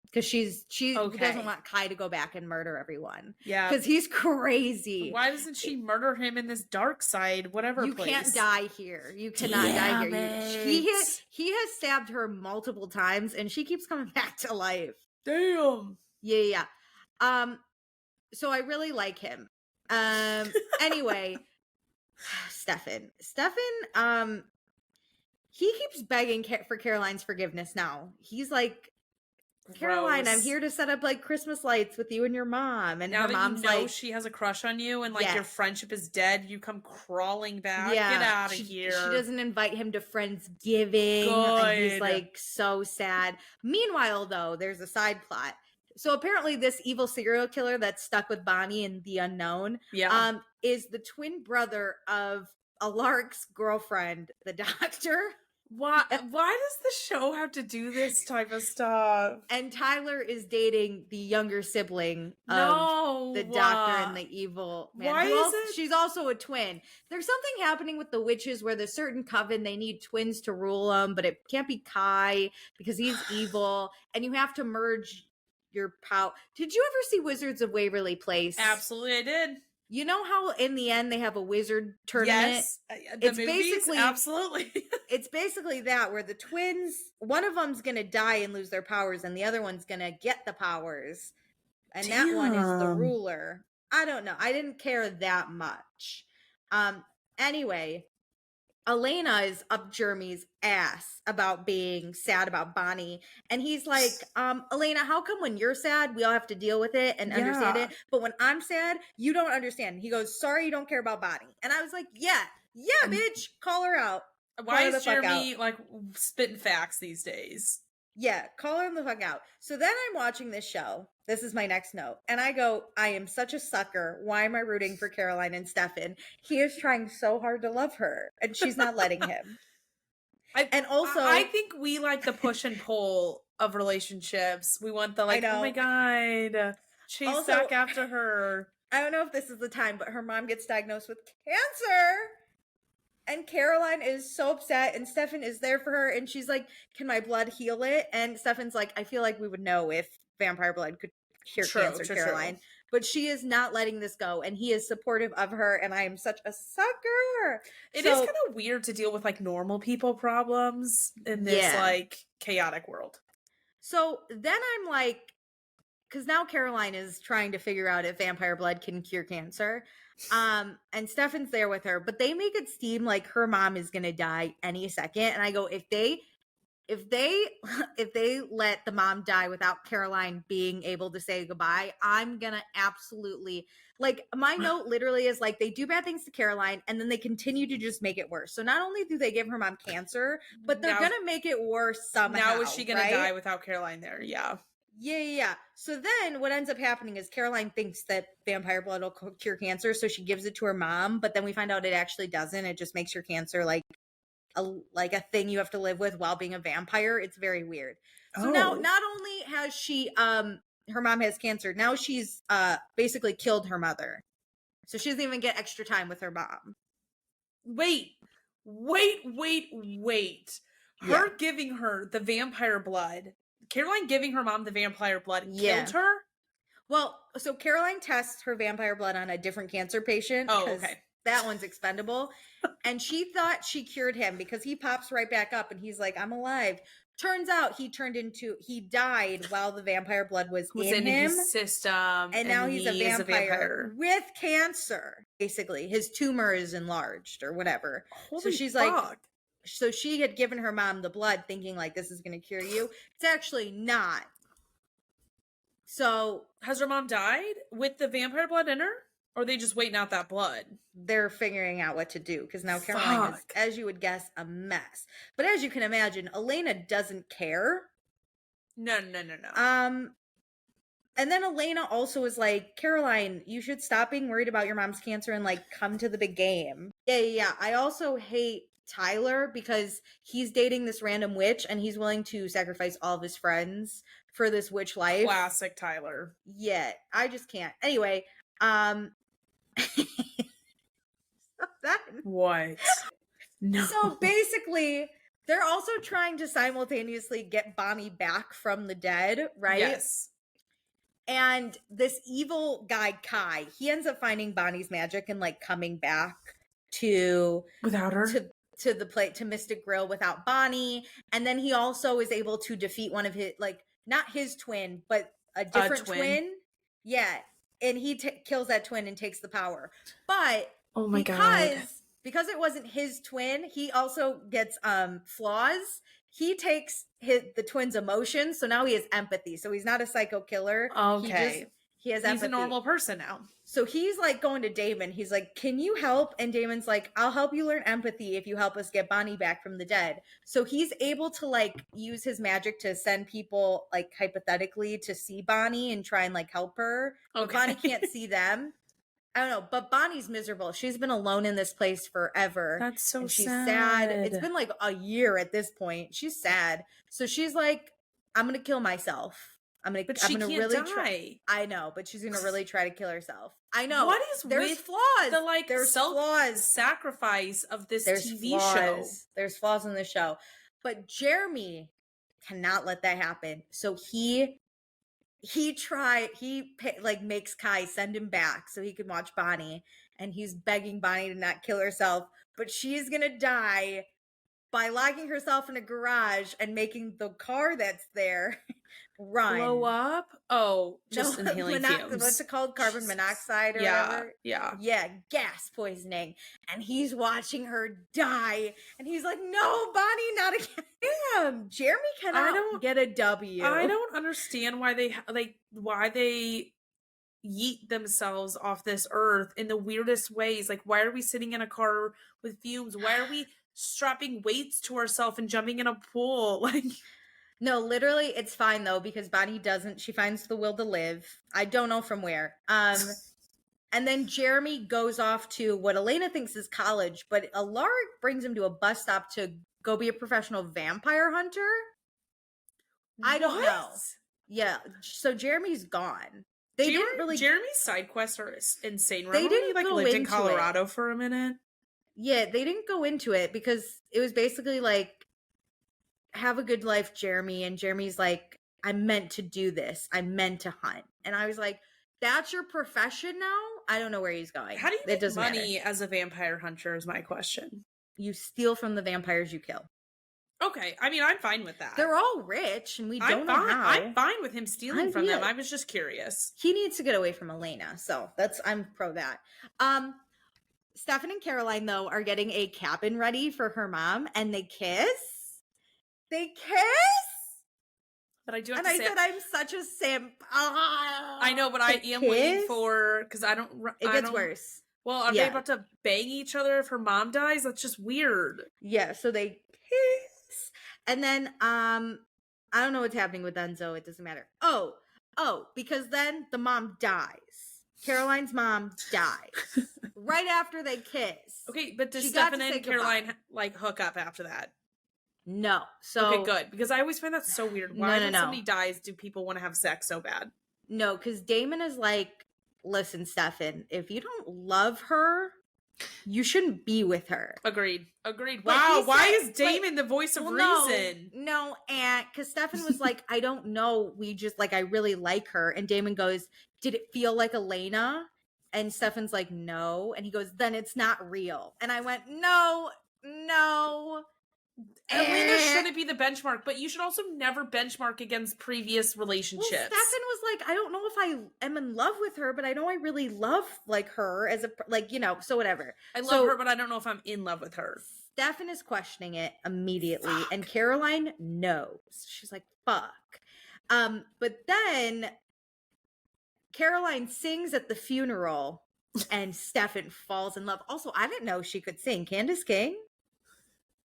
Because she doesn't want Kai to go back and murder everyone. Yeah. Because he's crazy. Why doesn't she murder him in this dark side, whatever you place? Can't die here. You cannot die here. He has stabbed her multiple times, and she keeps coming back to life. Damn. Yeah. So I really like him. Anyway, Stefan, he keeps begging for Caroline's forgiveness now. He's like, Caroline, I'm here to set up like Christmas lights with you and your mom. And now her mom's like, she has a crush on you and like your friendship is dead, you come crawling back. Yeah, get out of here. She doesn't invite him to Friendsgiving. Good. And he's like so sad. Meanwhile, though, there's a side plot. So apparently this evil serial killer that's stuck with Bonnie and the unknown is the twin brother of Alaric's girlfriend, the doctor. Why does the show have to do this type of stuff? And Tyler is dating the younger sibling of the doctor and the evil man. Why is it? She's also a twin. There's something happening with the witches where there's certain coven, they need twins to rule them, but it can't be Kai because he's evil, and you have to merge your power. Did you ever see Wizards of Waverly Place? Absolutely, I did. You know how in the end they have a wizard tournament? Yes, it's movies, basically absolutely. It's basically that, where the twins, one of them's gonna die and lose their powers, and the other one's gonna get the powers, and that one is the ruler. I don't know. I didn't care that much. Anyway, Elena is up Jeremy's ass about being sad about Bonnie. And he's like, Elena, how come when you're sad, we all have to deal with it and understand it? But when I'm sad, you don't understand. He goes, sorry, you don't care about Bonnie. And I was like, yeah, bitch, call her out. Why is Jeremy like spitting facts these days? Yeah, call her the fuck out. So then I'm watching this show. This is my next note. And I go, I am such a sucker. Why am I rooting for Caroline and Stefan? He is trying so hard to love her, and she's not letting him. I think we like the push and pull of relationships. We want the like, oh my God, chase back after her. I don't know if this is the time, but her mom gets diagnosed with cancer. And Caroline is so upset, and Stefan is there for her, and she's like, can my blood heal it? And Stefan's like, I feel like we would know if vampire blood could cure cancer, Caroline. But she is not letting this go, and he is supportive of her, and I am such a sucker. It is kind of weird to deal with, like, normal people problems in this, like, chaotic world. So then I'm like, because now Caroline is trying to figure out if vampire blood can cure cancer. And Stefan's there with her, but they make it seem like her mom is gonna die any second. And I go, if they let the mom die without Caroline being able to say goodbye, I'm gonna absolutely, like, my note literally is like, they do bad things to Caroline and then they continue to just make it worse. So not only do they give her mom cancer, but they're gonna make it worse somehow. Now is she gonna die without Caroline there? Yeah. Yeah. So then what ends up happening is Caroline thinks that vampire blood will cure cancer, so she gives it to her mom, but then we find out it actually doesn't. It just makes your cancer like a thing you have to live with while being a vampire. It's very weird. So now not only has she her mom has cancer, now she's basically killed her mother. So she doesn't even get extra time with her mom. Wait. Her giving her the vampire blood, Caroline giving her mom the vampire blood killed her? Well, so Caroline tests her vampire blood on a different cancer patient. Oh, okay. that one's expendable. And she thought she cured him because he pops right back up and he's like, I'm alive. Turns out he died while the vampire blood was in him. His system. And now he's a vampire with cancer. Basically, his tumor is enlarged or whatever. Holy so she's fuck. like, so she had given her mom the blood thinking like this is going to cure you. It's actually not. So has her mom died with the vampire blood in her? Or are they just waiting out that blood? They're figuring out what to do because now Caroline is, as you would guess, a mess. But as you can imagine, Elena doesn't care. No. And then Elena also was like, Caroline, you should stop being worried about your mom's cancer and like come to the big game. Yeah. I also hate Tyler because he's dating this random witch and he's willing to sacrifice all of his friends for this witch life. Classic Tyler. Yeah, I just can't. Anyway, what? No. So basically, they're also trying to simultaneously get Bonnie back from the dead, right? Yes. And this evil guy, Kai, he ends up finding Bonnie's magic and like coming back without her to the plate to Mystic Grill without Bonnie. And then he also is able to defeat one of his, like, not his twin, but a different twin. Yeah. And he kills that twin and takes the power. But oh my God. Because it wasn't his twin, he also gets flaws. He takes the twin's emotions, so now he has empathy. So he's not a psycho killer. Okay. He has empathy. He's a normal person now. So he's like going to Damon. He's like, can you help? And Damon's like, I'll help you learn empathy if you help us get Bonnie back from the dead. So he's able to like use his magic to send people like hypothetically to see Bonnie and try and like help her. Okay. But Bonnie can't see them. I don't know, but Bonnie's miserable. She's been alone in this place forever. That's so sad. She's sad. It's been like a year at this point. She's sad. So she's like, I'm going to kill myself. I'm gonna really try. I know, but she's gonna really try to kill herself. I know. What is there's with flaws? The like there's self-sacrifice of this TV show. There's flaws in the show, but Jeremy cannot let that happen. So he makes Kai send him back so he could watch Bonnie, and he's begging Bonnie to not kill herself, but she's gonna die by locking herself in a garage and making the car that's there run. Blow up? Oh, just inhaling fumes. What's it called? Carbon monoxide or whatever? Yeah. Yeah, gas poisoning. And he's watching her die. And he's like, no, Bonnie, not again. Damn, Jeremy cannot get a W. I don't understand why they yeet themselves off this earth in the weirdest ways. Like, why are we sitting in a car with fumes? Why are we strapping weights to ourselves and jumping in a pool? Like, no, literally it's fine though, because Bonnie she finds the will to live. I don't know from where. And then Jeremy goes off to what Elena thinks is college, but Alaric brings him to a bus stop to go be a professional vampire hunter. I don't know. Yeah, so Jeremy's gone. Jeremy's side quests are insane. Remember they didn't when he lived in Colorado for a minute? Yeah, they didn't go into it because it was basically like, have a good life, Jeremy. And Jeremy's like, I'm meant to do this. I'm meant to hunt. And I was like, that's your profession now? I don't know where he's going. How do you make money as a vampire hunter is my question. You steal from the vampires you kill. Okay. I mean, I'm fine with that. They're all rich and we don't know how. I'm fine with him stealing from them. I was just curious. He needs to get away from Elena. So I'm pro that. Stefan and Caroline, though, are getting a cabin ready for her mom and they kiss. But I do have and to I say, said I'm such a simp. I know, but I am waiting for, because it gets worse. Well, are they about to bang each other if her mom dies? That's just weird. Yeah, so they kiss. And then I don't know what's happening with Enzo. It doesn't matter. Oh, because then the mom dies. Caroline's mom dies right after they kiss. Okay, but does Stefan and Caroline like hook up after that? No. So okay, good, because I always find that so weird. Why when somebody dies do people want to have sex so bad? No, because Damon is like, listen, Stefan, if you don't love her, you shouldn't be with her. Agreed. Wow, why is Damon the voice of reason? No, and because Stefan was like, I don't know, we just like, I really like her. And Damon goes, did it feel like Elena? And Stefan's like, no. And he goes, then it's not real. And I went, no. Elena shouldn't be the benchmark, but you should also never benchmark against previous relationships. Well, Stefan was like, I don't know if I am in love with her, but I know I really love like her as a, like, you know, so whatever. I love her, but I don't know if I'm in love with her. Stefan is questioning it immediately. And Caroline knows. She's like, fuck. But then Caroline sings at the funeral and Stefan falls in love. Also, I didn't know she could sing. Candace King?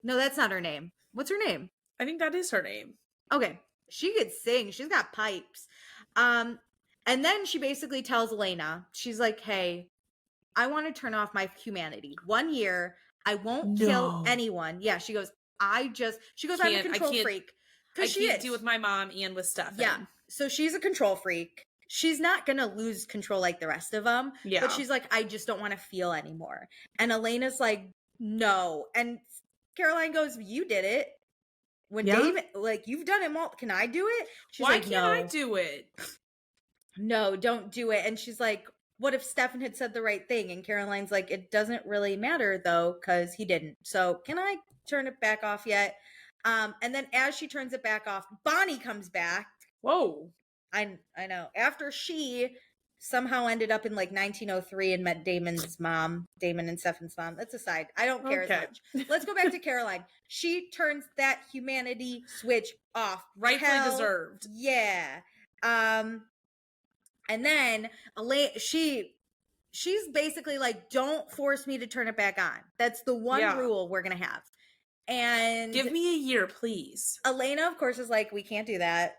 No, that's not her name. What's her name? I think that is her name. Okay. She could sing. She's got pipes. And then she basically tells Elena, she's like, hey, I want to turn off my humanity. 1 year, I won't kill anyone. Yeah, she goes, I'm a control freak. I can't deal with my mom and with Stefan. Yeah, so she's a control freak. She's not going to lose control like the rest of them. Yeah. But she's like, I just don't want to feel anymore. And Elena's like, no. And Caroline goes, you did it. When David, like, you've done it, can I do it? She's Why like, can't I do it? No, don't do it. And she's like, what if Stefan had said the right thing? And Caroline's like, it doesn't really matter though, because he didn't. So can I turn it back off yet? And then as she turns it back off, Bonnie comes back. Whoa. I know. After she somehow ended up in like 1903 and met Damon and Stefan's mom. That's aside. I don't care as much. Let's go back to Caroline. She turns that humanity switch off. Rightfully deserved. Yeah. And then she's basically like, don't force me to turn it back on. That's the one rule we're going to have. And give me a year, please. Elena, of course, is like, we can't do that.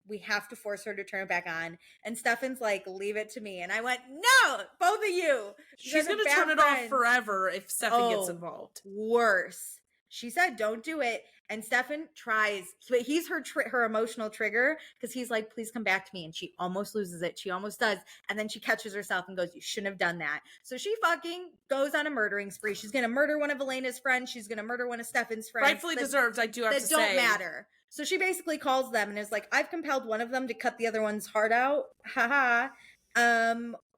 We have to force her to turn it back on. And Stefan's like, leave it to me. And I went, no, both of you. She's going to turn it off forever if Stefan gets involved. Worse. She said, don't do it. And Stefan tries, but he's her emotional trigger because he's like, please come back to me. And she almost loses it. She almost does. And then she catches herself and goes, you shouldn't have done that. So she fucking goes on a murdering spree. She's going to murder one of Elena's friends. She's going to murder one of Stefan's friends. Rightfully deserved, I do have to say. That don't matter. So she basically calls them and is like, I've compelled one of them to cut the other one's heart out. Haha.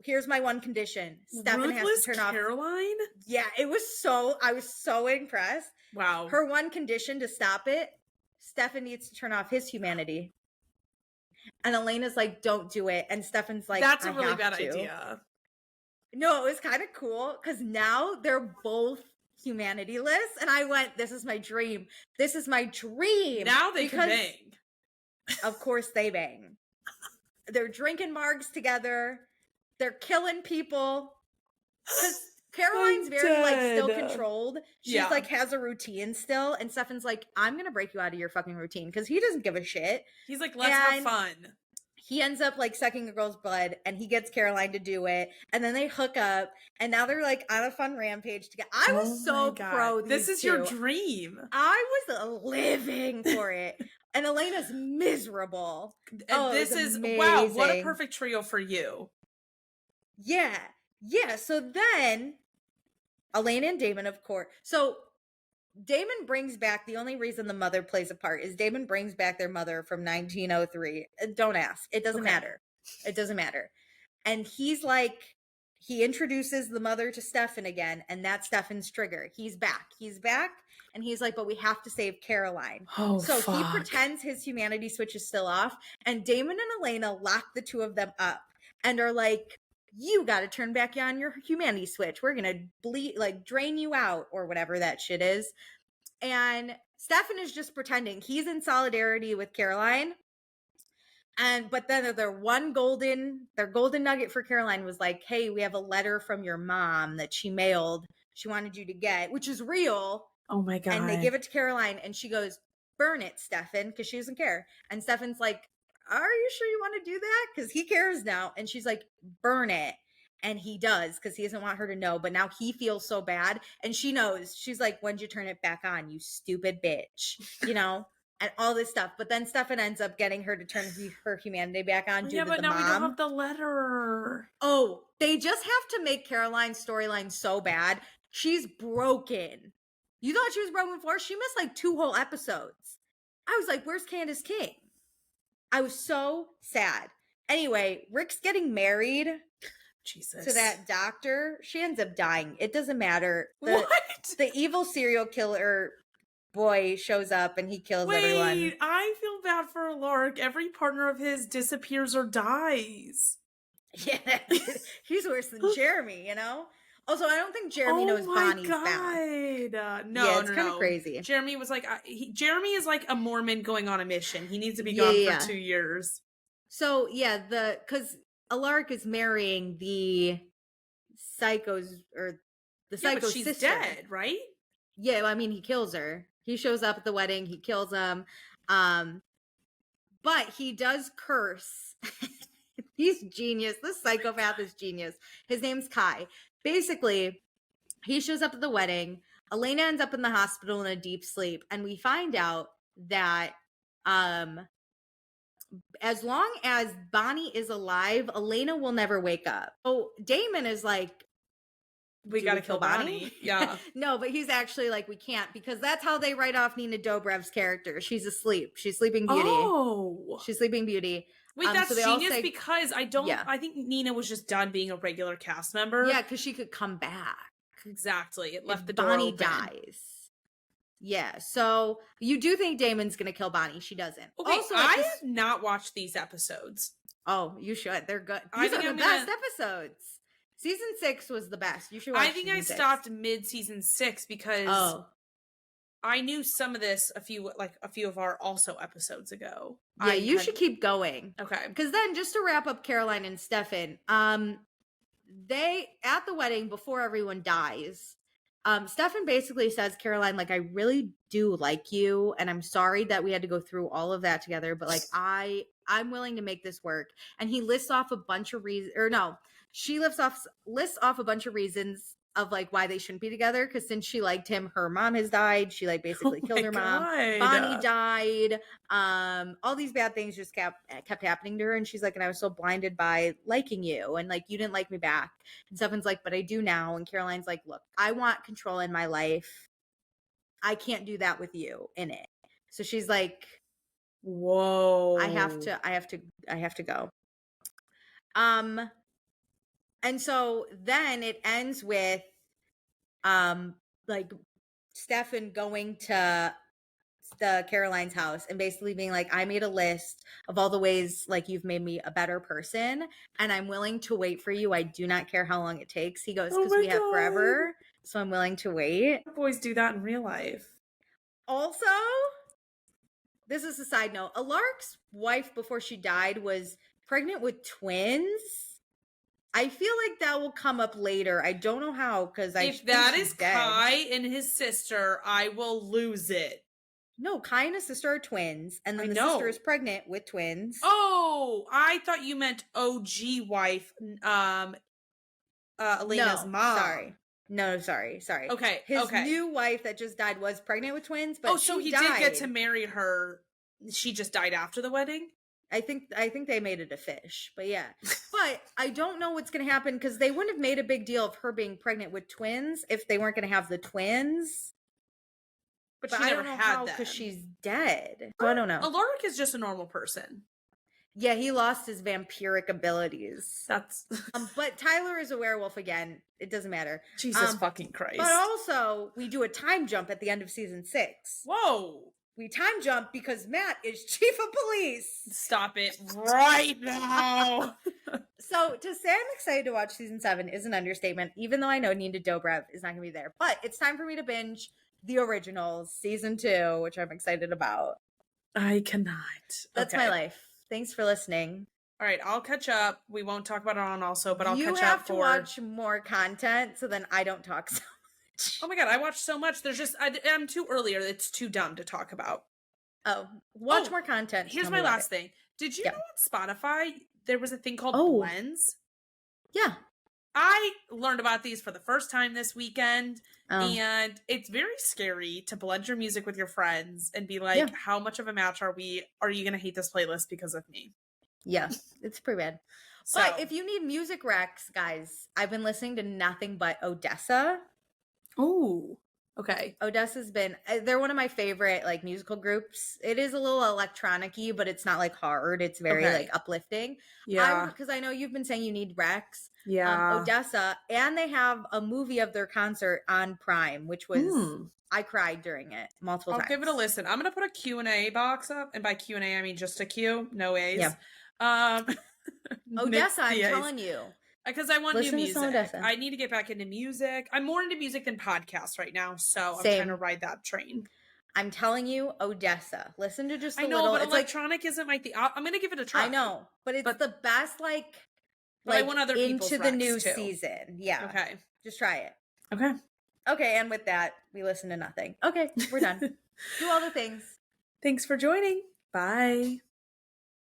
Here's my one condition. Stefan has to turn off. Caroline? Yeah, I was so impressed. Wow. Her one condition to stop it, Stefan needs to turn off his humanity. And Elena's like, don't do it. And Stefan's like, that's a really bad idea. No, it was kind of cool because now they're both humanity-less. And I went, this is my dream. This is my dream. Now they can bang. Of course they bang. They're drinking margs together. They're killing people. Because Caroline's very like still controlled. She's like has a routine still. And Stefan's like, I'm going to break you out of your fucking routine. Because he doesn't give a shit. He's like, let's have fun. He ends up like sucking a girl's blood and he gets Caroline to do it. And then they hook up and now they're like on a fun rampage together. I was so pro. This is your dream. I was living for it. And Elena's miserable. And this is amazing. Wow, what a perfect trio for you. Yeah. Yeah. So then Elena and Damon, of course. So Damon brings back, the only reason the mother plays a part is Damon brings back their mother from 1903. Don't ask. It doesn't matter. It doesn't matter. And he's like, he introduces the mother to Stefan again, and that's Stefan's trigger. He's back. And he's like, but we have to save Caroline. So he pretends his humanity switch is still off, and Damon and Elena lock the two of them up and are like, you got to turn back on your humanity switch. We're going to drain you out or whatever that shit is. And Stefan is just pretending he's in solidarity with Caroline. But then their golden nugget for Caroline was like, hey, we have a letter from your mom that she mailed. She wanted you to get, which is real. Oh my God. And they give it to Caroline and she goes, burn it, Stefan, because she doesn't care. And Stefan's like, are you sure you want to do that? Because he cares now. And she's like, burn it. And he does because he doesn't want her to know. But now he feels so bad. And she knows. She's like, when'd you turn it back on, you stupid bitch? You know? And all this stuff. But then Stefan ends up getting her to turn her humanity back on. Yeah, but now we don't have the letter. Oh, they just have to make Caroline's storyline so bad. She's broken. You thought she was broken before? She missed like 2 whole episodes. I was like, where's Candace King? I was so sad. Anyway, Rick's getting married Jesus. to that doctor. She ends up dying. It doesn't matter. What? The evil serial killer boy shows up and he kills everyone. I feel bad for Alaric. Every partner of his disappears or dies. Yeah, he's worse than Jeremy, you know? Also, I don't think Jeremy knows Bonnie's back. No, it's kind of crazy. Jeremy was like, Jeremy is like a Mormon going on a mission. He needs to be gone for 2 years. So, yeah, because Alaric is marrying the psycho's, or the psycho's she's sister. Dead, right? Yeah, I mean, he kills her. He shows up at the wedding. He kills him. But he does curse. He's genius. This psychopath is genius. His name's Kai. Basically, he shows up at the wedding. Elena ends up in the hospital in a deep sleep. And we find out that as long as Bonnie is alive, Elena will never wake up. So Damon is like, we gotta kill Bonnie. Yeah. No, but he's actually like, we can't, because that's how they write off Nina Dobrev's character. She's asleep. She's Sleeping Beauty. Oh. She's Sleeping Beauty. Wait, that's genius, because I think Nina was just done being a regular cast member. Yeah, because she could come back. Exactly. It left the door Bonnie open. Dies. Yeah, so you do think Damon's gonna kill Bonnie. She doesn't. Okay, also, I have not watched these episodes. Oh, you should. They're good. These are the best episodes. Season 6 was the best. You should watch. I think I stopped mid-season 6 because I knew some of this a few of our also episodes ago. Yeah, you should keep going. Okay. Because then, just to wrap up Caroline and Stefan, they, at the wedding, before everyone dies, Stefan basically says, Caroline, like, I really do like you, and I'm sorry that we had to go through all of that together, but like, I'm willing to make this work. And he lists off a bunch of reasons, or no, she lists off a bunch of reasons of like why they shouldn't be together, because since she liked him, her mom has died. She like basically killed her mom. Bonnie died. All these bad things just kept happening to her, and she's like, and I was so blinded by liking you, and like you didn't like me back. And Stefan's like, but I do now. And Caroline's like, look, I want control in my life. I can't do that with you in it. So she's like, whoa, I have to go. And so then it ends with like Stefan going to the Caroline's house and basically being like, I made a list of all the ways like you've made me a better person, and I'm willing to wait for you. I do not care how long it takes. He goes, because we have forever, so I'm willing to wait. Boys do that in real life. Also, this is a side note, Alaric's wife before she died was pregnant with twins. I feel like that will come up later. I don't know how, because if that is Kai and his sister, I will lose it. No, Kai and his sister are twins, and then the sister is pregnant with twins. Oh, I thought you meant OG wife, Elena's mom. Sorry. No, sorry. Okay, his new wife that just died was pregnant with twins, but so he did get to marry her. She just died after the wedding? I think they made it a fish, but yeah. But I don't know what's going to happen, because they wouldn't have made a big deal of her being pregnant with twins if they weren't going to have the twins. But she never had them, because she's dead. So I don't know. Alaric is just a normal person. Yeah, he lost his vampiric abilities. That's but Tyler is a werewolf again. It doesn't matter. Jesus fucking Christ. But also, we do a time jump at the end of season 6. Whoa. We time jump because Matt is chief of police. Stop it right now. So to say I'm excited to watch season 7 is an understatement, even though I know Nina Dobrev is not going to be there. But it's time for me to binge the originals, season 2, which I'm excited about. I cannot. That's my life. Thanks for listening. All right, I'll catch up. We won't talk about it on also, but I'll catch up. You have to watch more content so then I don't talk so much. Oh my God, I watched so much. There's just, I'm too early, or it's too dumb to talk about. Oh, watch more content. Here's my last thing. Did you know on Spotify, there was a thing called blends? Yeah. I learned about these for the first time this weekend, and it's very scary to blend your music with your friends and be like, how much of a match are we? Are you going to hate this playlist because of me? Yeah, it's pretty bad. So, but if you need music recs, guys, I've been listening to nothing but Odessa. Oh, okay. Odessa's been, they're one of my favorite like musical groups. It is a little electronic-y, but it's not like hard. It's very like uplifting. Yeah. Because I know you've been saying you need recs. Odessa, and they have a movie of their concert on Prime, which was I cried during it multiple times. I'll give it a listen. I'm gonna put a Q&A box up, and by Q&A I mean just a Q, no A's. Odessa, I'm telling you, because I want new music. I need to get back into music. I'm more into music than podcasts right now, so I'm trying to ride that train. I'm telling you, Odessa. Listen to just a little. little. But electronic isn't my thing. I'm gonna give it a try. I know, but it's the best. But I want other people's into the new too. season. Yeah. Okay. Just try it. Okay. Okay, and with that, we listen to nothing. Okay, we're done. Do all the things. Thanks for joining. Bye.